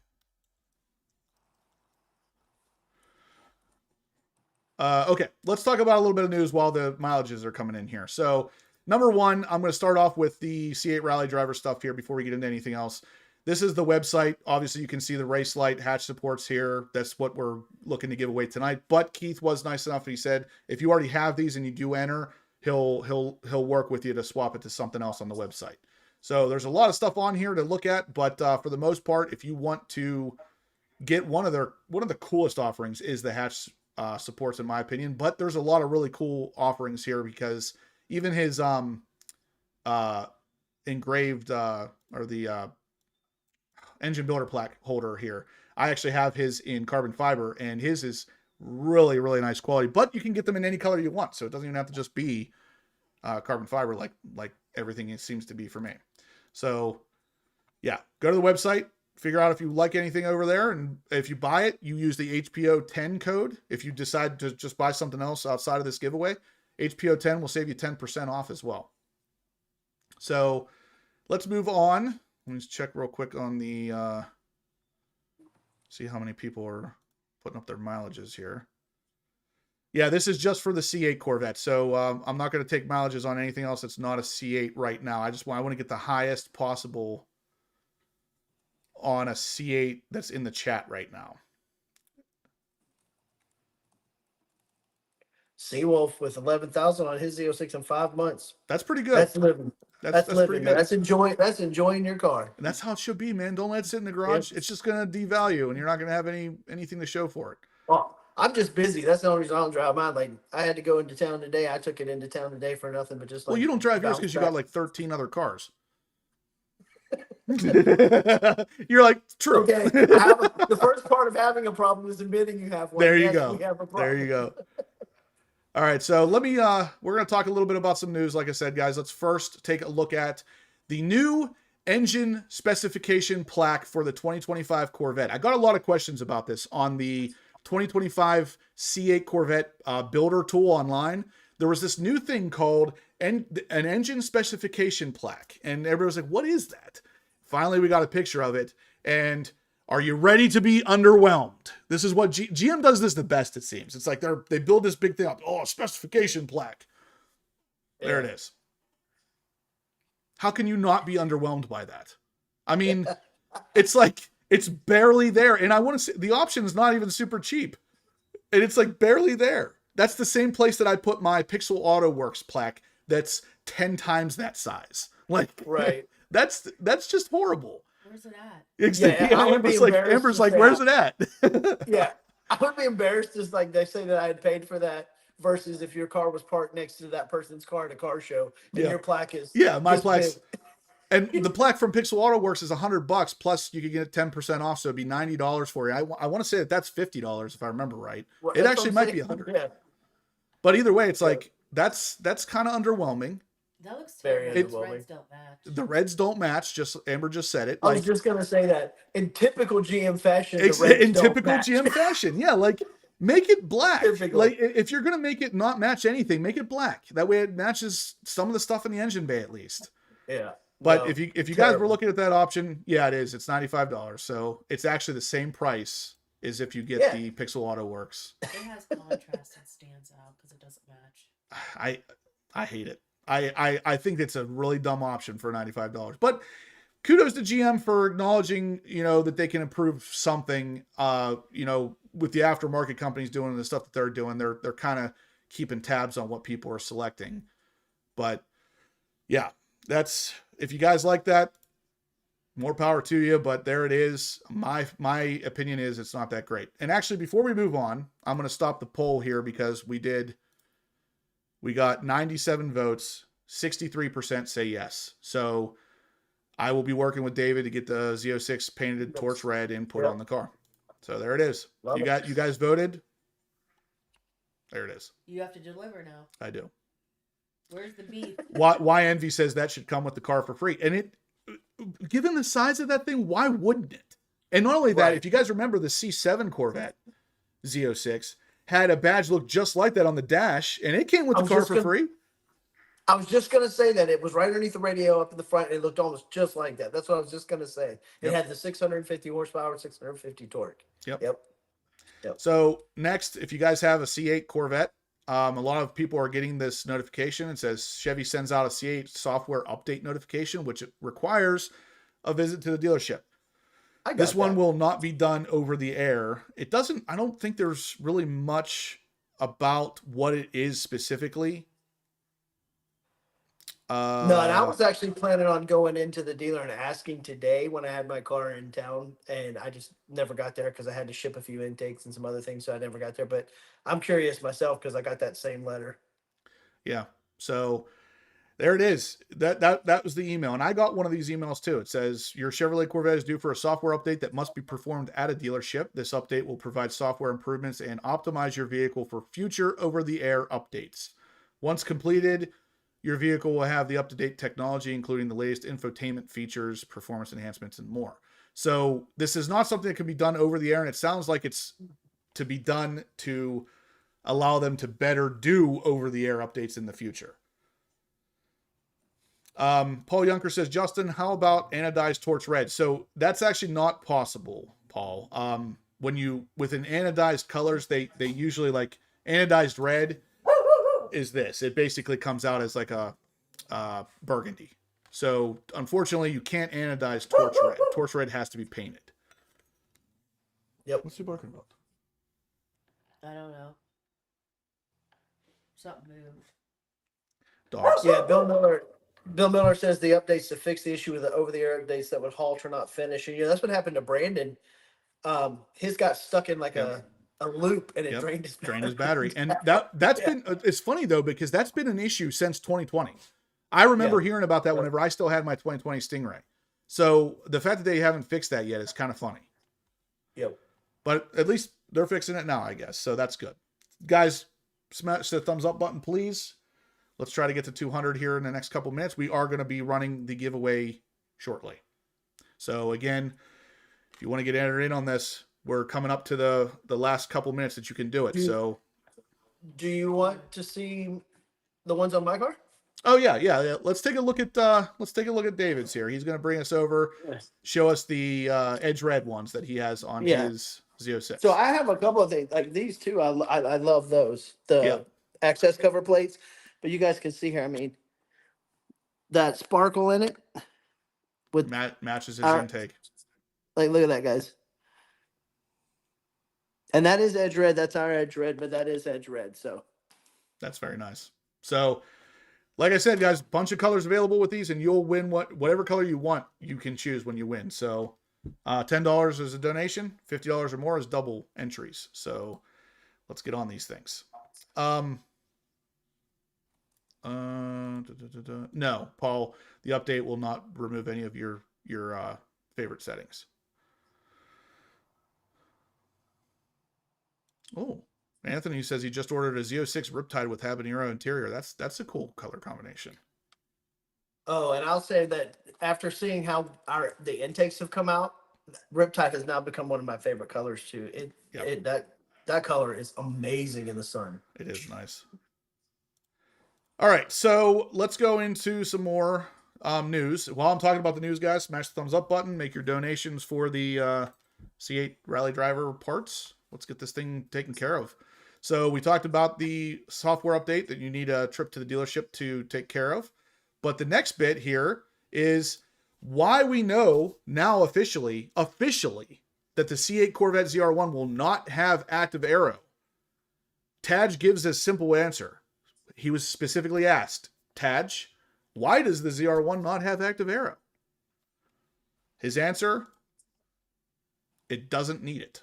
Okay, let's talk about a little bit of news while the mileages are coming in here. So, number one, I'm going to start off with the C8 Rally Driver stuff here before we get into anything else. This is the website. Obviously, you can see the race light hatch supports here. That's what we're looking to give away tonight. But Keith was nice enough, and he said if you already have these and you do enter, he'll work with you to swap it to something else on the website. So there's a lot of stuff on here to look at, but for the most part, if you want to get one of the coolest offerings is the hatch supports, in my opinion. But there's a lot of really cool offerings here because even his engraved or the engine builder plaque holder here, I actually have his in carbon fiber, and his is really, really nice quality. But you can get them in any color you want, so it doesn't even have to just be carbon fiber like everything it seems to be for me. So yeah, go to the website, figure out if you like anything over there, and if you buy it, you use the HPO 10 code. If you decide to just buy something else outside of this giveaway, HPO 10 will save you 10% off as well. So let's move on. Let me just check real quick on the, see how many people are putting up their mileages here. Yeah, this is just for the C8 Corvette. So I'm not going to take mileages on anything else that's not a C8 right now. I want to get the highest possible on a C8 that's in the chat right now. Seawolf with 11,000 on his Z06 in 5 months. That's pretty good. That's living. That's living, pretty man. good. That's enjoying your car. And that's how it should be, man. Don't let it sit in the garage. Yep. It's just going to devalue, and you're not going to have anything to show for it. Well, I'm just busy. That's the only reason I don't drive mine. Like, I had to go into town today. I took it into town today for nothing but just like. Well, you don't drive yours because you got like 13 other cars. You're like, true. Okay, the first part of having a problem is admitting you have one. There you Yes, go. we have a There problem. you go. All right, so let me we're going to talk a little bit about some news. Like I said, guys, let's first take a look at the new engine specification plaque for the 2025 Corvette. I got a lot of questions about this on the 2025 C8 Corvette builder tool online. There was this new thing called an engine specification plaque, and everybody was like, what is that? Finally, we got a picture of it, and are you ready to be underwhelmed? This is what GM does this the best, it seems. It's like they build this big thing up. Oh, specification plaque. There it is. How can you not be underwhelmed by that? I mean, it's like, it's barely there. And I want to say the option is not even super cheap. And it's like barely there. That's the same place that I put my Pixel Auto Works plaque that's 10 times that size. Like, Right. That's just horrible. Where's it at? Exactly. Yeah, Amber's like, where's it at? Yeah, I would be embarrassed just like they say that I had paid for that versus if your car was parked next to that person's car at a car show and your plaque is my this plaque's big. and the plaque from Pixel Auto Works is $100 plus you could get 10% off, so it'd be $90 for you. I want to say that's $50 if I remember right. Well, it that's actually what I'm might be saying. 100. Yeah, But either way, it's like that's kind of underwhelming. That looks Very terrible. Those underwhelming. reds don't match. The reds don't match. Just Amber just said it. I was just gonna say that in typical GM fashion, the reds in don't typical match. GM fashion, yeah. Like make it black. Typical. Like if you're gonna make it not match anything, make it black. That way it matches some of the stuff in the engine bay at least. Yeah. But No, if you guys were terrible. looking at that option, yeah, it is. It's $95. So it's actually the same price as if you get Yeah. the Pixel Auto Works. It has contrast that stands out because it doesn't match. I hate it. I think it's a really dumb option for $95. But kudos to GM for acknowledging, that they can improve something, with the aftermarket companies doing the stuff that they're doing. They're kind of keeping tabs on what people are selecting. But yeah, if you guys like that, more power to you, but there it is. My opinion is it's not that great. And actually, before we move on, I'm going to stop the poll here because we got 97 votes, 63% say yes. So I will be working with David to get the Z06 painted torch red and put on the car. So there it is. You guys voted. There it is. You have to deliver now. I do. Where's the beef? Why Envy says that should come with the car for free. And given the size of that thing, why wouldn't it? And not only that, Right. if you guys remember the C7 Corvette Z06 had a badge look just like that on the dash, and it came with the car for free. I was just gonna say that it was right underneath the radio up in the front, and it looked almost just like that. That's what I was just gonna say. It had the 650 horsepower, 650 torque. Yep. So next, if you guys have a C8 Corvette, a lot of people are getting this notification. It says Chevy sends out a C8 software update notification, which requires a visit to the dealership. This one will not be done over the air. I don't think there's really much about what it is specifically. No, and I was actually planning on going into the dealer and asking today when I had my car in town, and I just never got there because I had to ship a few intakes and some other things, so I never got there. But I'm curious myself because I got that same letter. Yeah. So there it is. That was the email. And I got one of these emails too. It says your Chevrolet Corvette is due for a software update that must be performed at a dealership. This update will provide software improvements and optimize your vehicle for future over-the-air updates. Once completed, your vehicle will have the up-to-date technology, including the latest infotainment features, performance enhancements, and more. So this is not something that can be done over the air, and it sounds like it's to be done to allow them to better do over-the-air updates in the future. Paul Yunker says, Justin, how about anodized torch red? So that's actually not possible, Paul. With an anodized colors, they usually like anodized red is this. It basically comes out as like a burgundy. So unfortunately, you can't anodize torch red. Torch red has to be painted. Yep. What's he barking about? I don't know. Something moved. Dogs. Yeah, Bill Miller says the updates to fix the issue with the over-the-air updates that would halt or not finish. And that's what happened to Brandon. His got stuck in like a loop and it drained his battery. And that's been, it's funny though, because that's been an issue since 2020. I remember hearing about that whenever I still had my 2020 Stingray. So the fact that they haven't fixed that yet is kind of funny. Yep. But at least they're fixing it now, I guess. So that's good. Guys, smash the thumbs up button, please. Let's try to get to 200 here in the next couple minutes. We are going to be running the giveaway shortly. So again, if you want to get entered in on this, we're coming up to the last couple minutes that you can do it. Do you want to see the ones on my car? Oh yeah. Let's take a look at David's here. He's going to bring us over, show us the edge red ones that he has on his Z06. So I have a couple of things like these two. I love those, the access cover plates. But you guys can see here. I mean, that sparkle in it with matches his intake. Like, look at that, guys. And that is edge red. That's our edge red, but that is edge red. So that's very nice. So, like I said, guys, bunch of colors available with these, and you'll win whatever color you want. You can choose when you win. So, $10 is a donation. $50 or more is double entries. So, let's get on these things. No, Paul, the update will not remove any of your favorite settings. Oh, Anthony says he just ordered a Z06 Riptide with habanero interior. That's a cool color combination. Oh, and I'll say that after seeing how the intakes have come out, Riptide has now become one of my favorite colors too. That color is amazing in the sun. It is nice. All right, so let's go into some more news. While I'm talking about the news, guys, smash the thumbs up button. Make your donations for the C8 Rally Driver parts. Let's get this thing taken care of. So we talked about the software update that you need a trip to the dealership to take care of. But the next bit here is why we know now officially that the C8 Corvette ZR1 will not have active aero. Taj gives a simple answer. He was specifically asked, Taj, why does the ZR1 not have active aero? His answer, it doesn't need it.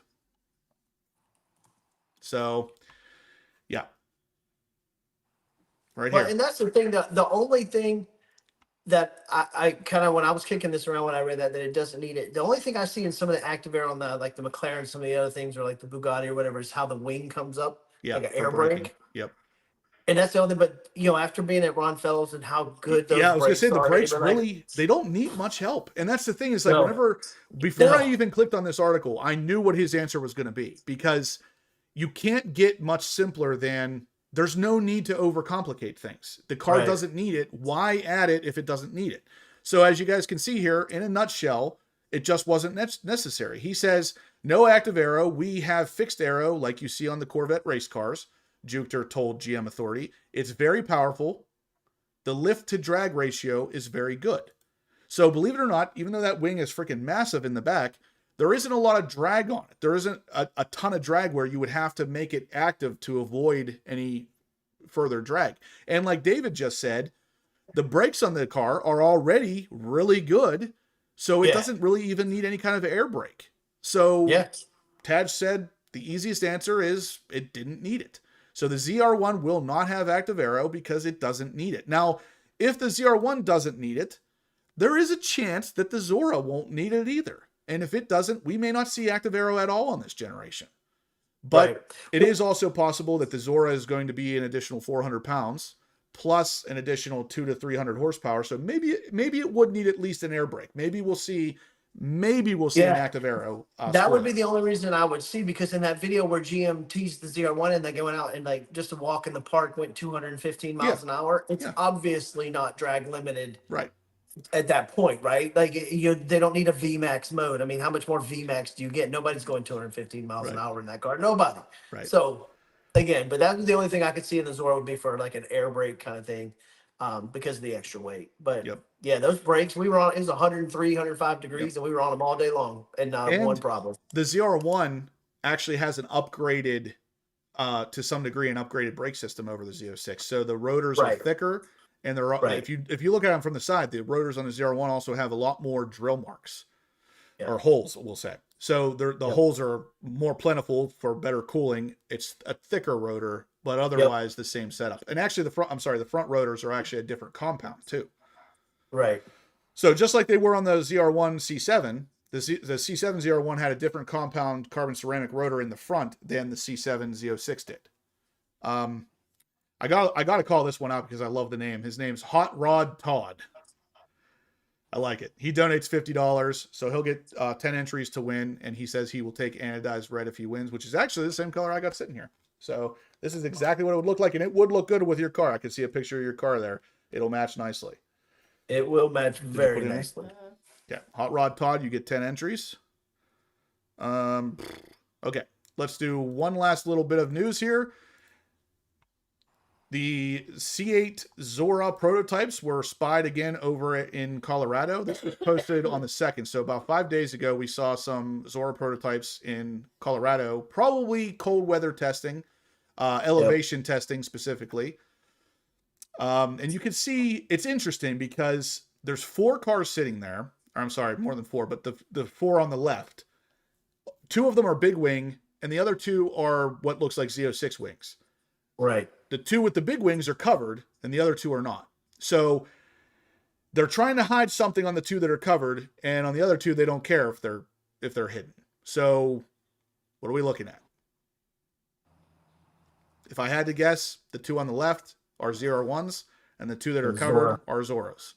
So, yeah. Right here. And that's the thing, the only thing that I kind of, when I was kicking this around when I read that it doesn't need it, the only thing I see in some of the active aero on the, like the McLaren, some of the other things, or like the Bugatti or whatever, is how the wing comes up, like an air brake. Yep. And that's the only, but after being at Ron Fellows and how good those I was gonna say the brakes really, they don't need much help. And that's the thing is like before I even clicked on this article, I knew what his answer was going to be, because you can't get much simpler than there's no need to overcomplicate things. The car doesn't need it. Why add it if it doesn't need it? So as you guys can see here, in a nutshell, it just wasn't necessary. He says, no active aero. We have fixed aero like you see on the Corvette race cars. Jupiter told GM Authority. It's very powerful. The lift to drag ratio is very good. So believe it or not, even though that wing is freaking massive in the back, there isn't a lot of drag on it. There isn't a ton of drag where you would have to make it active to avoid any further drag. And like David just said, the brakes on the car are already really good. So it doesn't really even need any kind of air brake. So Taj said the easiest answer is it didn't need it. So the ZR1 will not have active aero because it doesn't need it. Now, if the ZR1 doesn't need it, there is a chance that the Zora won't need it either. And if it doesn't, we may not see active aero at all on this generation. But it is also possible that the Zora is going to be an additional 400 pounds plus an additional 200 to 300 horsepower. So maybe it would need at least an air brake. Maybe we'll see an active aero. That would be the only reason I would see, because in that video where GM teased the ZR1 and they went out and like just a walk in the park went 215 miles an hour, it's obviously not drag limited. Right. At that point, right? Like they don't need a VMAX mode. I mean, how much more VMAX do you get? Nobody's going 215 miles an hour in that car. Nobody. Right. So again, but that was the only thing I could see in the Zora would be for like an air brake kind of thing, because of the extra weight. But yeah, those brakes, we were on, it was 103, 105 degrees, and we were on them all day long, and not one problem. The ZR1 actually has an upgraded, to some degree, an upgraded brake system over the Z06. So the rotors are thicker. And they're if you look at them from the side, the rotors on the ZR1 also have a lot more drill marks or holes, we'll say. So the holes are more plentiful for better cooling. It's a thicker rotor, but otherwise the same setup. And actually the front rotors are actually a different compound too. Right. So just like they were on the ZR1 C7, the C7 ZR1 had a different compound carbon ceramic rotor in the front than the C7 Z06 did. I got to call this one out because I love the name. His name's Hot Rod Todd. I like it. He donates $50, so he'll get 10 entries to win, and he says he will take anodized red if he wins, which is actually the same color I got sitting here. So this is exactly what it would look like, and it would look good with your car. I can see a picture of your car there. It'll match nicely. It will match very nicely. Yeah, Hot Rod Todd, you get 10 entries. Okay, let's do one last little bit of news here. The C8 Zora prototypes were spied again over in Colorado. This was posted on the 2nd. So about 5 days ago, we saw some Zora prototypes in Colorado, probably cold weather testing, elevation testing specifically. And you can see it's interesting because there's 4 cars sitting there. Or I'm sorry, more than 4, but the 4 on the left. 2 of them are big wing, and the other 2 are what looks like Z06 wings. Right. The 2 with the big wings are covered, and the other 2 are not. So they're trying to hide something on the 2 that are covered, and on the other 2, they don't care if they're hidden. So what are we looking at? If I had to guess, the 2 on the left are ZR1s, and the 2 that are covered are Zoras.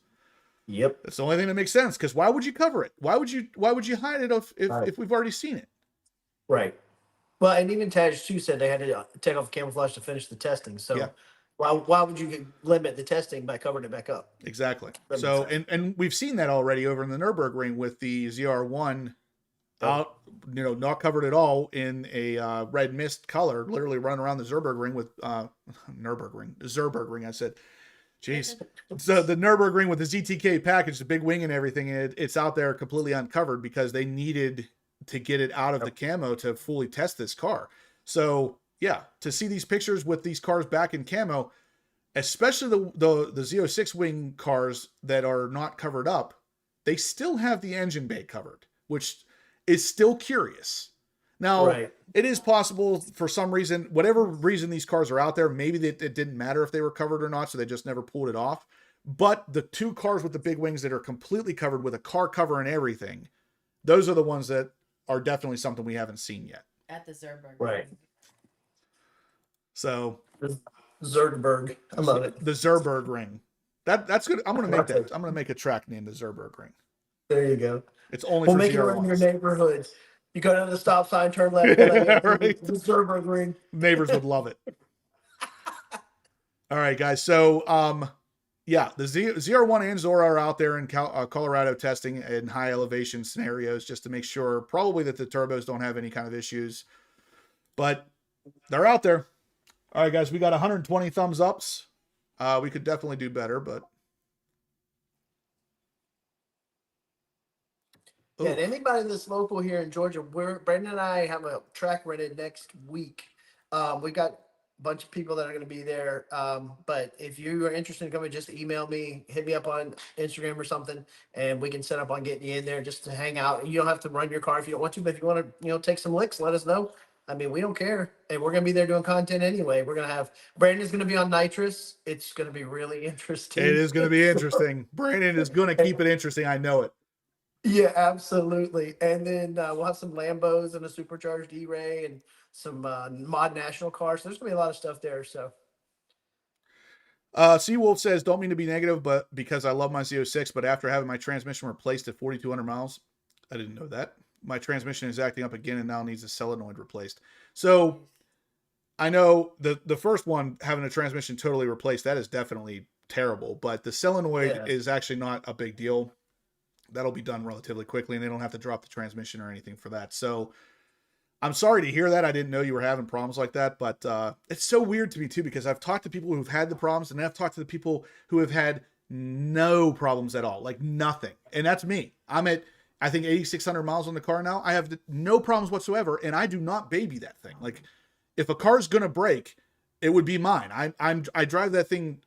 Yep. That's the only thing that makes sense, because why would you cover it? Why would you hide it if we've already seen it? Right. Well, and even Taj too said they had to take off camouflage to finish the testing. So Yeah. why would you limit the testing by covering it back up? Exactly. So and we've seen that already over in the Nürburgring with the ZR1 out, not covered at all in a red mist color, literally running around the Nürburgring with Nürburgring. I said, jeez. So the Nürburgring with the ZTK package, the big wing and everything, it's out there completely uncovered because they needed to get it out of the camo to fully test this car. So yeah, to see these pictures with these cars back in camo, especially the Z06 wing cars that are not covered up, they still have the engine bay covered, which is still curious. Now, It is possible for some reason, whatever reason these cars are out there, maybe it didn't matter if they were covered or not, so they just never pulled it off. But the 2 cars with the big wings that are completely covered with a car cover and everything, those are the ones that are definitely something we haven't seen yet. At the Zerberg. Right. So Zerberg. I love it. The Zerberg ring. That's good. I'm gonna make that. I'm gonna make a track named the Zerberg ring. There you go. It's only we'll for make it ZR1s. in your neighborhood. You go down to the stop sign, turn left, go down Right. the Zerberg ring. Neighbors would love it. All right, guys. So yeah, the ZR1 and Zora are out there in Colorado testing in high elevation scenarios just to make sure probably that the turbos don't have any kind of issues. But they're out there. All right, guys, we got 120 thumbs ups. We could definitely do better, but. Yeah, and anybody that's local here in Georgia, Brandon and I have a track rented next week. We got a bunch of people that are going to be there. But if you are interested in coming, just email me, hit me up on Instagram or something, and we can set up on getting you in there just to hang out. You don't have to run your car if you don't want to, but if you want to, take some licks, let us know. I mean, we don't care. And we're going to be there doing content anyway. We're going to have, Brandon's going to be on nitrous. It's going to be really interesting. It is going to be interesting. Brandon is going to keep it interesting. I know it. Yeah, absolutely. And then we'll have some Lambos and a supercharged E-Ray and some mod national cars. So there's gonna be a lot of stuff there. So Seawolf says, don't mean to be negative, but because I love my Z06, but after having my transmission replaced at 4,200 miles, I didn't know that. My transmission is acting up again and now needs a solenoid replaced. So I know the first one, having a transmission totally replaced, that is definitely terrible, but the solenoid is actually not a big deal. That'll be done relatively quickly, and they don't have to drop the transmission or anything for that. So I'm sorry to hear that. I didn't know you were having problems like that, but it's so weird to me too, because I've talked to people who've had the problems, and I've talked to the people who have had no problems at all, like nothing. And that's me. I'm at, I think, 8,600 miles on the car now. I have no problems whatsoever, and I do not baby that thing. Like, if a car's going to break, it would be mine. I drive that thing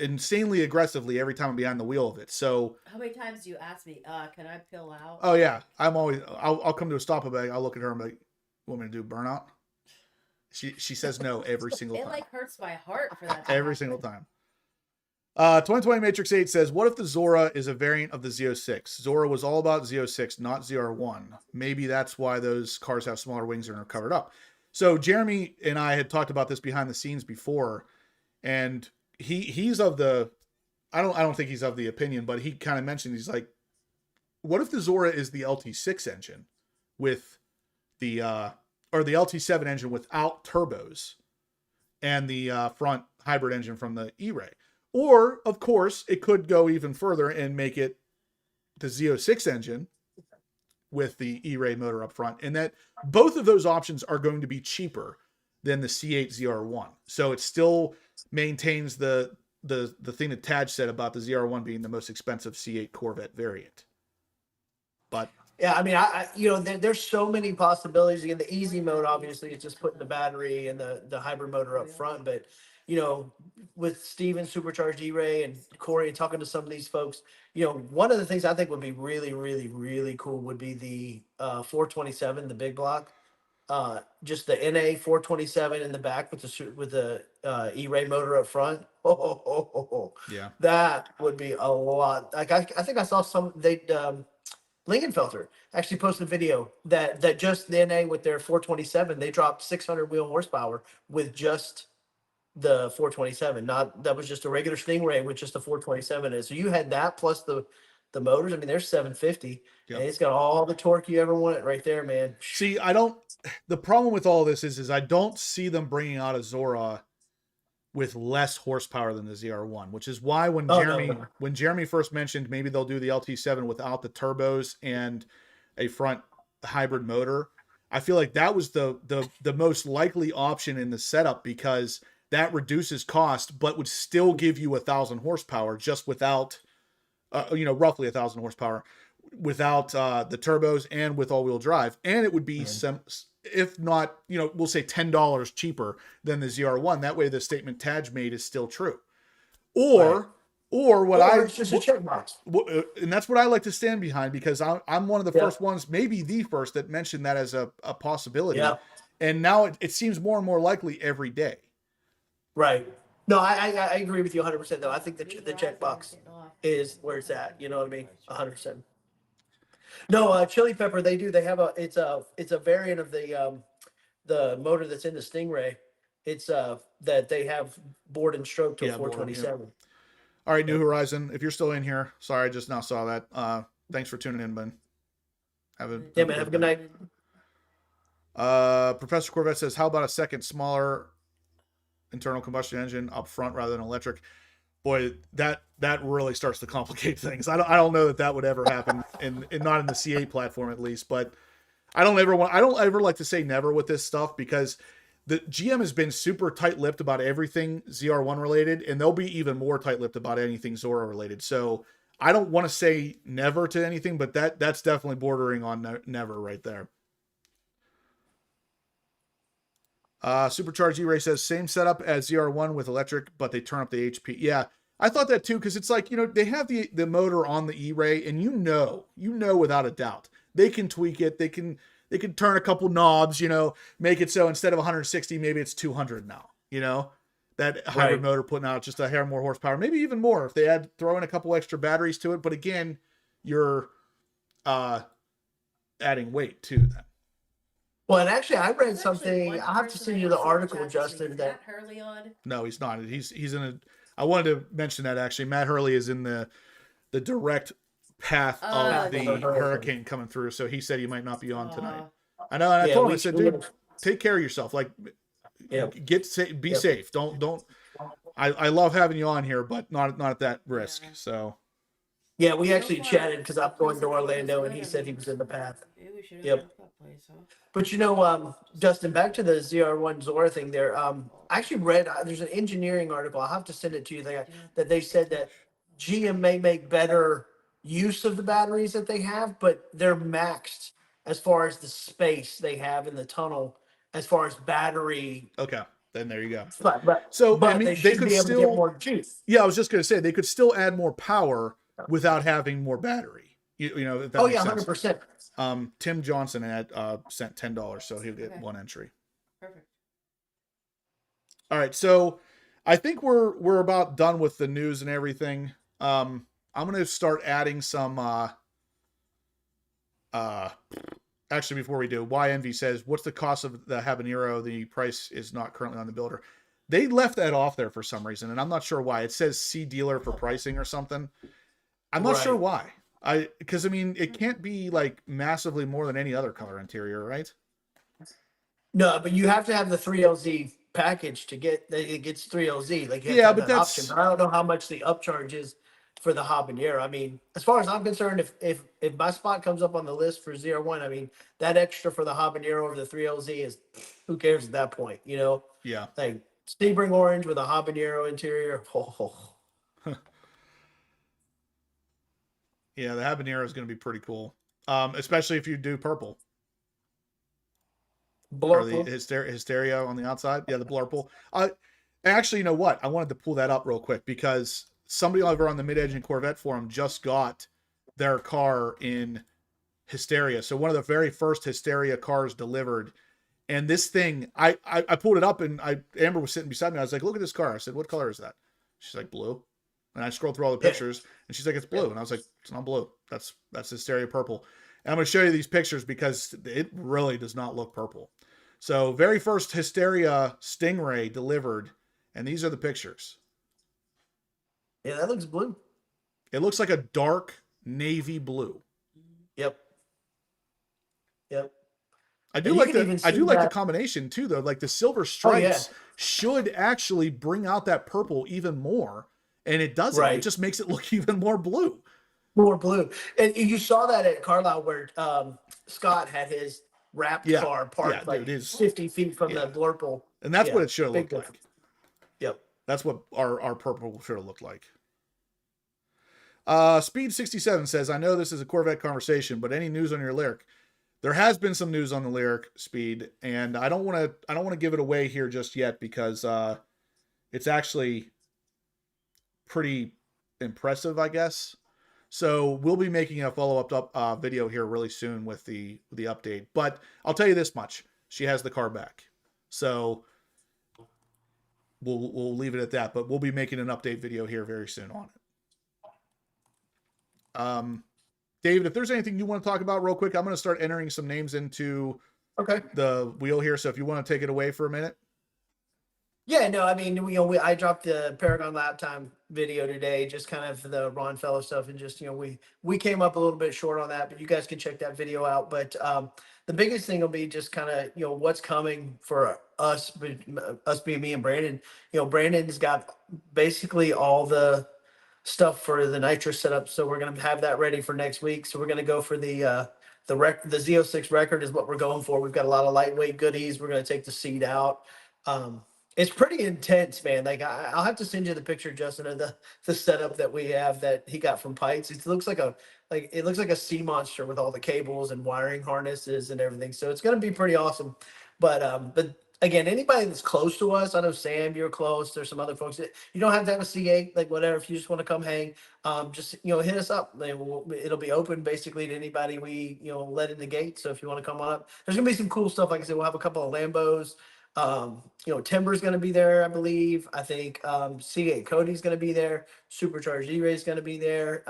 insanely aggressively every time I'm behind the wheel of it. So how many times do you ask me, can I pill out? Oh yeah, I'll come to a stop and I'll look at her and be like, "Want me to do burnout?" She says no every single time. It like hurts my heart for that. Every single time. 2020 Matrix 8 says, what if the Zora is a variant of the Z06? Zora was all about Z06, not ZR1. Maybe that's why those cars have smaller wings and are covered up. So Jeremy and I had talked about this behind the scenes before, and he's of the, I don't think he's of the opinion, but he kind of mentioned, he's like, what if the Zora is the LT6 engine with the or the LT7 engine without turbos and the front hybrid engine from the eray? Or, of course, it could go even further and make it the Z06 engine with the eray motor up front. And that both of those options are going to be cheaper than the C8 ZR1. So it still maintains the thing that Taj said about the ZR1 being the most expensive C8 Corvette variant. But yeah, I mean, I you know, there's so many possibilities. Again, the easy mode obviously is just putting the battery and the hybrid motor up front, but you know, with Steven Supercharged E-Ray and Corey and talking to some of these folks, you know, one of the things I think would be really, really, really cool would be the 427, the big block. Just the NA 427 in the back with the E-Ray motor up front. yeah, That would be a lot. Like I think I saw Lingenfelter actually posted a video that just the NA with their 427, they dropped 600 wheel horsepower with just the 427. Not that was just a regular Stingray with just a 427 in it. So you had that plus the motors. I mean, there's 750, Yep. and it's got all the torque you ever want right there, man. See, the problem with all this is I don't see them bringing out a Zora with less horsepower than the ZR1, which is why when Jeremy first mentioned maybe they'll do the LT7 without the turbos and a front hybrid motor, I feel like that was the most likely option in the setup, because that reduces cost but would still give you 1,000 horsepower just without roughly 1,000 horsepower without the turbos and with all-wheel drive, and it would be if not, we'll say $10 cheaper than the ZR1. That way the statement Taj made is still true. Or it's just a checkbox. And that's what I like to stand behind, because I'm one of the first ones, maybe the first, that mentioned that as a possibility. Yeah. And now it seems more and more likely every day. Right. No, I agree with you 100%, though. I think the checkbox is where it's at. You know what I mean? 100%. No, Chili Pepper, they have it's a variant of the motor that's in the Stingray. It's that they have board and stroke to 427. Yeah. All right, New Horizon, if you're still in here, sorry, I just now saw that. Thanks for tuning in, Ben. Have a good night. Professor Corvette says, how about a second smaller internal combustion engine up front rather than electric? Boy, that really starts to complicate things. I don't know that would ever happen, and not in the C8 platform at least. But I don't ever like to say never with this stuff, because the GM has been super tight-lipped about everything ZR1 related, and they'll be even more tight-lipped about anything Zora related. So I don't want to say never to anything, but that's definitely bordering on never right there. Supercharged E-Ray says, same setup as ZR1 with electric, but they turn up the HP. Yeah, I thought that too, because it's like, they have the motor on the E-Ray, and you know without a doubt, they can tweak it. They can turn a couple knobs, make it so instead of 160, maybe it's 200 now, that hybrid motor putting out just a hair more horsepower, maybe even more if they throw in a couple extra batteries to it. But again, you're adding weight to that. Well, and actually, I read something. I'll have to send you the article, Justin. That Matt Hurley on? No, he's not. He's in a. I wanted to mention that actually. Matt Hurley is in the direct path of the hurricane coming through, so he said he might not be on tonight. I know. And I told him, I said, dude, take care of yourself. Like, be safe. Don't. I love having you on here, but not at that risk. So. Yeah, we actually chatted because I'm going to Orlando, and he said he was in the path. Yep. But Justin, back to the ZR1 Zora thing there. I actually read, there's an engineering article, I'll have to send it to you, that they said that GM may make better use of the batteries that they have, but they're maxed as far as the space they have in the tunnel, as far as battery. Okay. Then there you go. But I mean, they could be able to get more juice. Yeah, I was just going to say, they could still add more power without having more battery. If that makes sense. 100%. Tim Johnson had sent $10, so he'll get one entry. Perfect. All right, so I think we're about done with the news and everything. I'm gonna start adding some. Actually, before we do, YNV says, "What's the cost of the habanero? The price is not currently on the builder." They left that off there for some reason, and I'm not sure why. It says "see dealer" for pricing or something. I'm not sure why. Because I mean, it can't be like massively more than any other color interior, right? No, but you have to have the 3LZ package to get it gets 3LZ. Like you have to Yeah, have but that option. that's But I don't know how much the upcharge is for the habanero. I mean, as far as I'm concerned, if my spot comes up on the list for ZR1, I mean that extra for the habanero over the 3LZ is who cares at that point, you know? yeah. Like Sebring orange with a habanero interior. Oh. Yeah, the habanero is going to be pretty cool, especially if you do purple or the hysteria on the outside. Yeah, the blurple. Actually, you know what? I wanted to pull that up real quick because somebody over on the Mid-Engine Corvette forum just got their car in hysteria. So one of the very first hysteria cars delivered. And this thing, I pulled it up and Amber was sitting beside me. I was like, look at this car. I said, what color is that? She's like, blue. And I scrolled through all the pictures and she's like, it's blue. And I was like, it's not blue. That's hysteria purple. And I'm going to show you these pictures because it really does not look purple. So very first hysteria Stingray delivered. And these are the pictures. Yeah, that looks blue. It looks like a dark navy blue. Yep. I do like the combination too, though. Like the silver stripes should actually bring out that purple even more, and it doesn't. Right. It just makes it look even more blue. More blue, and you saw that at Carlisle where Scott had his wrapped car parked like 50 feet from the blurple, and that's what it should have looked like. Yep, that's what our purple should have looked like. Speed 67 says, "I know this is a Corvette conversation, but any news on your lyric?" There has been some news on the lyric, Speed, and I don't want to give it away here just yet because it's actually pretty impressive, I guess. So we'll be making a follow-up video here really soon with the update. But I'll tell you this much: she has the car back, so we'll leave it at that. But we'll be making an update video here very soon on it. David, if there's anything you want to talk about real quick, I'm going to start entering some names into the wheel here. So if you want to take it away for a minute. Yeah, no, I mean, I dropped the Paragon lap time video today, just kind of the Ron Fellow stuff. And just, we came up a little bit short on that, but you guys can check that video out. But the biggest thing will be just kind of, what's coming for us being me and Brandon. Brandon's got basically all the stuff for the nitrous setup, so we're going to have that ready for next week. So we're going to go for the Z06 record is what we're going for. We've got a lot of lightweight goodies. We're going to take the seat out. It's pretty intense, man. Like I'll have to send you the picture, Justin, of the setup that we have that he got from Pikes. It looks like a sea monster with all the cables and wiring harnesses and everything. So it's going to be pretty awesome. But again, anybody that's close to us, I know Sam, you're close. There's some other folks that you don't have to have a C8, like whatever. If you just want to come hang, just hit us up. It'll be open basically to anybody we let in the gate. So if you want to come on up, there's gonna be some cool stuff. Like I said, we'll have a couple of Lambos. Timber's gonna be there, I believe. I think C8 Cody's gonna be there. Supercharged E-Ray's gonna be there.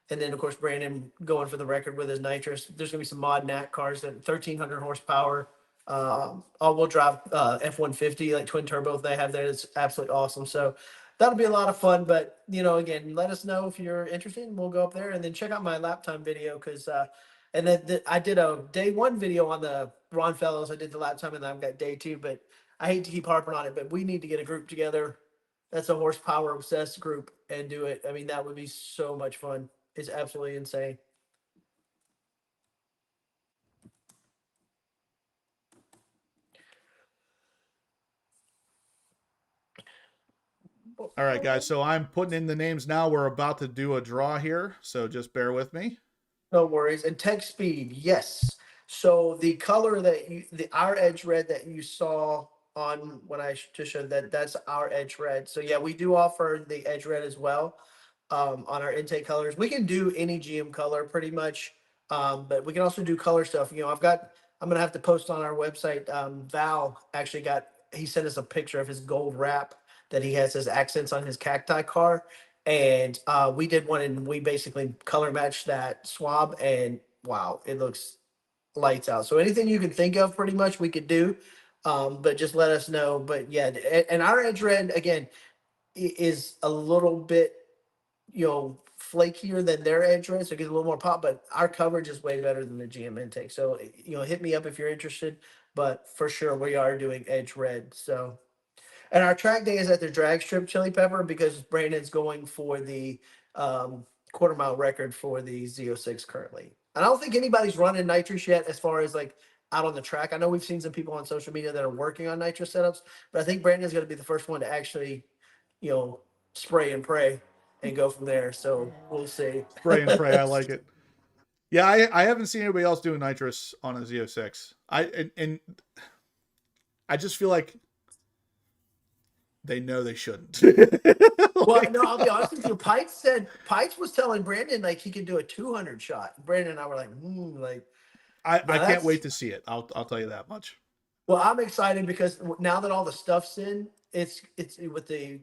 And then of course Brandon going for the record with his nitrous. There's gonna be some mod nat cars that 1300 horsepower. All-wheel drive F-150 like twin turbo they have there. It's absolutely awesome. So that'll be a lot of fun. But again, let us know if you're interested, and we'll go up there and then check out my lap time video because and then I did a day one video on the Ron Fellows. I did the lap time, and then I've got day two. But I hate to keep harping on it, but we need to get a group together. That's a horsepower obsessed group and do it. I mean, that would be so much fun. It's absolutely insane. All right, guys. So I'm putting in the names now. We're about to do a draw here, so just bear with me. No worries. And tech speed, yes. So the color that our edge red that you saw on when I just showed that's our edge red. So yeah, we do offer the edge red as well on our intake colors. We can do any GM color pretty much, but we can also do color stuff. I'm gonna have to post on our website. Val actually he sent us a picture of his gold wrap that he has his accents on his cacti car. And we did one and we basically color matched that swab, and wow, it looks lights out. So anything you can think of pretty much we could do. But just let us know. But yeah, and our edge red again is a little bit, flakier than their edge red, so it gets a little more pop, but our coverage is way better than the GM intake. So, hit me up if you're interested, but for sure we are doing edge red. So, and our track day is at the drag strip, Chili Pepper, because Brandon's going for the quarter mile record for the Z06 currently. And I don't think anybody's running nitrous yet as far as like out on the track. I know we've seen some people on social media that are working on nitrous setups, but I think Brandon's going to be the first one to actually, spray and pray and go from there. So we'll see. Spray and pray. I like it. Yeah, I haven't seen anybody else doing nitrous on a Z06. And I just feel like they know they shouldn't. Well, no, I'll be honest with you. Pikes was telling Brandon like he could do a 200 shot. Brandon and I were like, I can't wait to see it. I'll tell you that much. Well, I'm excited because now that all the stuff's in, it's with the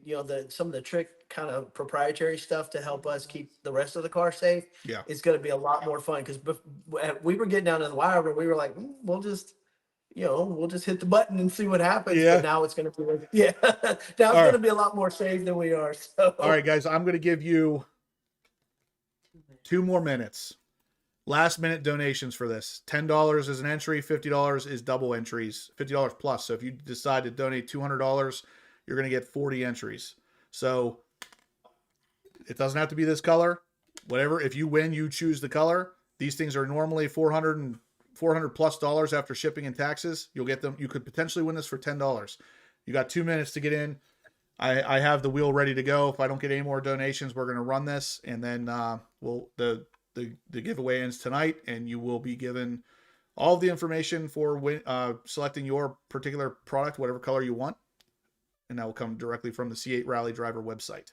some of the trick kind of proprietary stuff to help us keep the rest of the car safe. Yeah, it's going to be a lot more fun because we were getting down to the wire, but we were like, we'll just hit the button and see what happens. Yeah. But now it's going to be now it's going to be a lot more safe than we are. So all right, guys, I'm going to give you 2 more minutes. Last minute donations for this. $10 is an entry, $50 is double entries, $50 plus. So if you decide to donate $200, you're going to get 40 entries. So it doesn't have to be this color. Whatever, if you win, you choose the color. These things are normally $400 plus after shipping and taxes. You'll get them. You could potentially win this for $10. You got 2 minutes to get in. I have the wheel ready to go. If I don't get any more donations, we're going to run this, and then the giveaway ends tonight, and you will be given all of the information for selecting your particular product, whatever color you want. And that will come directly from the C8 Rally Driver website.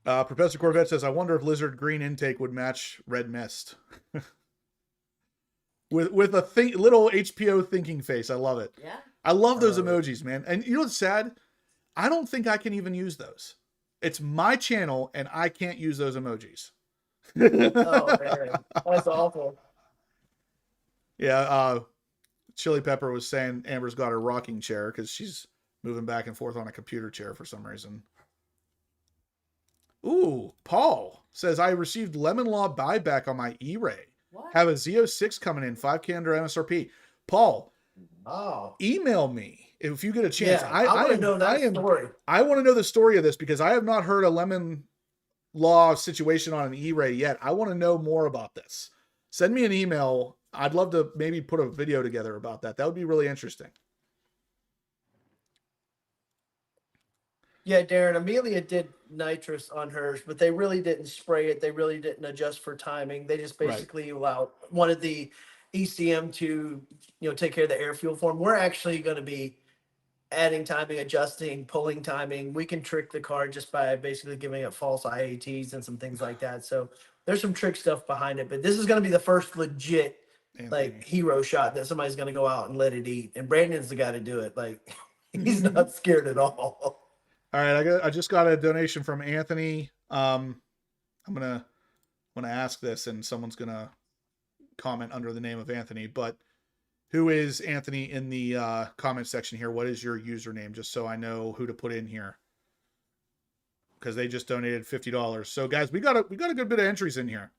Professor Corvette says, I wonder if lizard green intake would match red mist. with a little HPO thinking face. I love it. Yeah. I love those emojis, man. And you know what's sad? I don't think I can even use those. It's my channel, and I can't use those emojis. Oh, man. That's awful. Yeah, Chili Pepper was saying Amber's got her rocking chair because she's moving back and forth on a computer chair for some reason. Ooh, Paul says, I received Lemon Law buyback on my eray. What? Have a Z06 coming in, 5K under MSRP. Paul, email me if you get a chance. Yeah, I want to know that story. I want to know the story of this because I have not heard a Lemon Law situation on an E-Ray yet. I want to know more about this. Send me an email. I'd love to maybe put a video together about that. That would be really interesting. Yeah, Darren, Amelia did nitrous on hers, but they really didn't spray it. They really didn't adjust for timing. They just basically wanted the ECM to, take care of the air fuel form. We're actually going to be adding timing, adjusting, pulling timing. We can trick the car just by basically giving it false IATs and some things like that. So there's some trick stuff behind it, but this is going to be the first legit hero shot that somebody's going to go out and let it eat. And Brandon's the guy to do it. Like he's not scared at all. All right, I just got a donation from Anthony. I'm gonna ask this, and someone's gonna comment under the name of Anthony. But who is Anthony in the comment section here? What is your username, just so I know who to put in here? Because they just donated $50. So guys, we got a good bit of entries in here.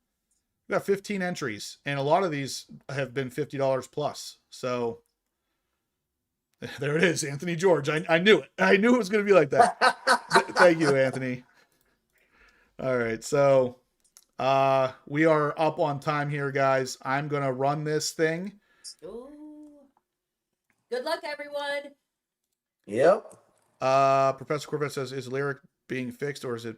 We got 15 entries, and a lot of these have been $50 plus. So. There it is, Anthony George. I knew it. I knew it was going to be like that. Thank you, Anthony. All right, so we are up on time here, guys. I'm going to run this thing. Ooh. Good luck, everyone. Yep. Professor Corvette says, is lyric being fixed, or is it?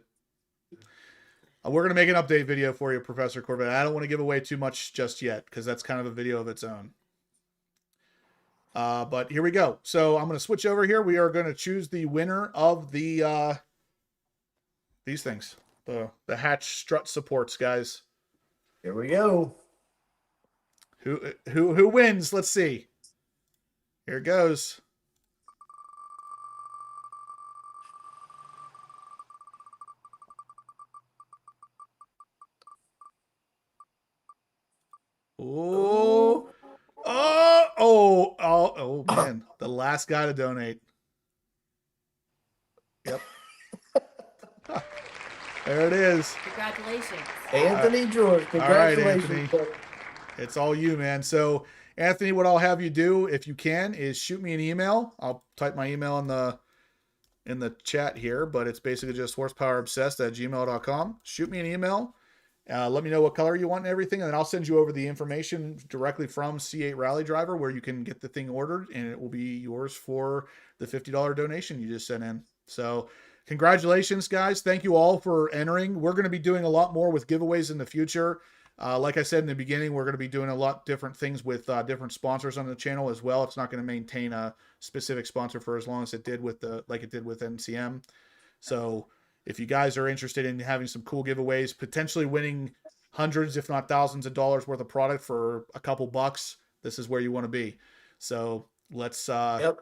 We're going to make an update video for you, Professor Corvette. I don't want to give away too much just yet because that's kind of a video of its own. But here we go. So I'm going to switch over here. We are going to choose the winner of the these things, the hatch strut supports, guys. Here we go. Who wins? Let's see. Here it goes. Oh, oh, man. The last guy to donate. Yep. There it is. Congratulations. Anthony George, congratulations. Anthony. It's all you, man. So, Anthony, what I'll have you do, if you can, is shoot me an email. I'll type my email in the chat here, but it's basically just horsepowerobsessed@gmail.com. Shoot me an email. Let me know what color you want and everything, and then I'll send you over the information directly from C8 Rally Driver where you can get the thing ordered, and it will be yours for the $50 donation you just sent in. So congratulations, guys. Thank you all for entering. We're going to be doing a lot more with giveaways in the future. Like I said in the beginning, we're going to be doing a lot different things with different sponsors on the channel as well. It's not going to maintain a specific sponsor for as long as it did with like it did with NCM. So if you guys are interested in having some cool giveaways, potentially winning hundreds, if not thousands of dollars worth of product for a couple bucks, this is where you want to be. So let's. Yep.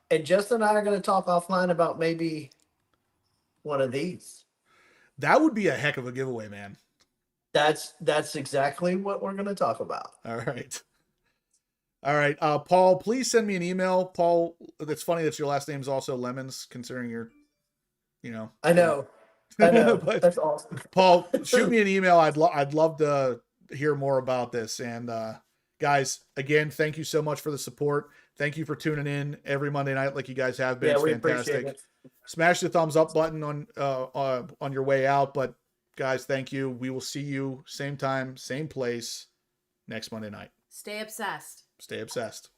And Justin and I are going to talk offline about maybe one of these. That would be a heck of a giveaway, man. That's exactly what we're going to talk about. All right. All right. Paul, please send me an email. Paul, it's funny that your last name is also Lemons, considering you're, you know. I know. But that's awesome. Paul, shoot me an email. I'd love to hear more about this. And guys, again, thank you so much for the support. Thank you for tuning in every Monday night, like you guys have been. Yeah, it's we fantastic. appreciate it. Smash the thumbs up button on your way out. But guys, thank you. We will see you same time, same place next Monday night. Stay obsessed. Stay obsessed.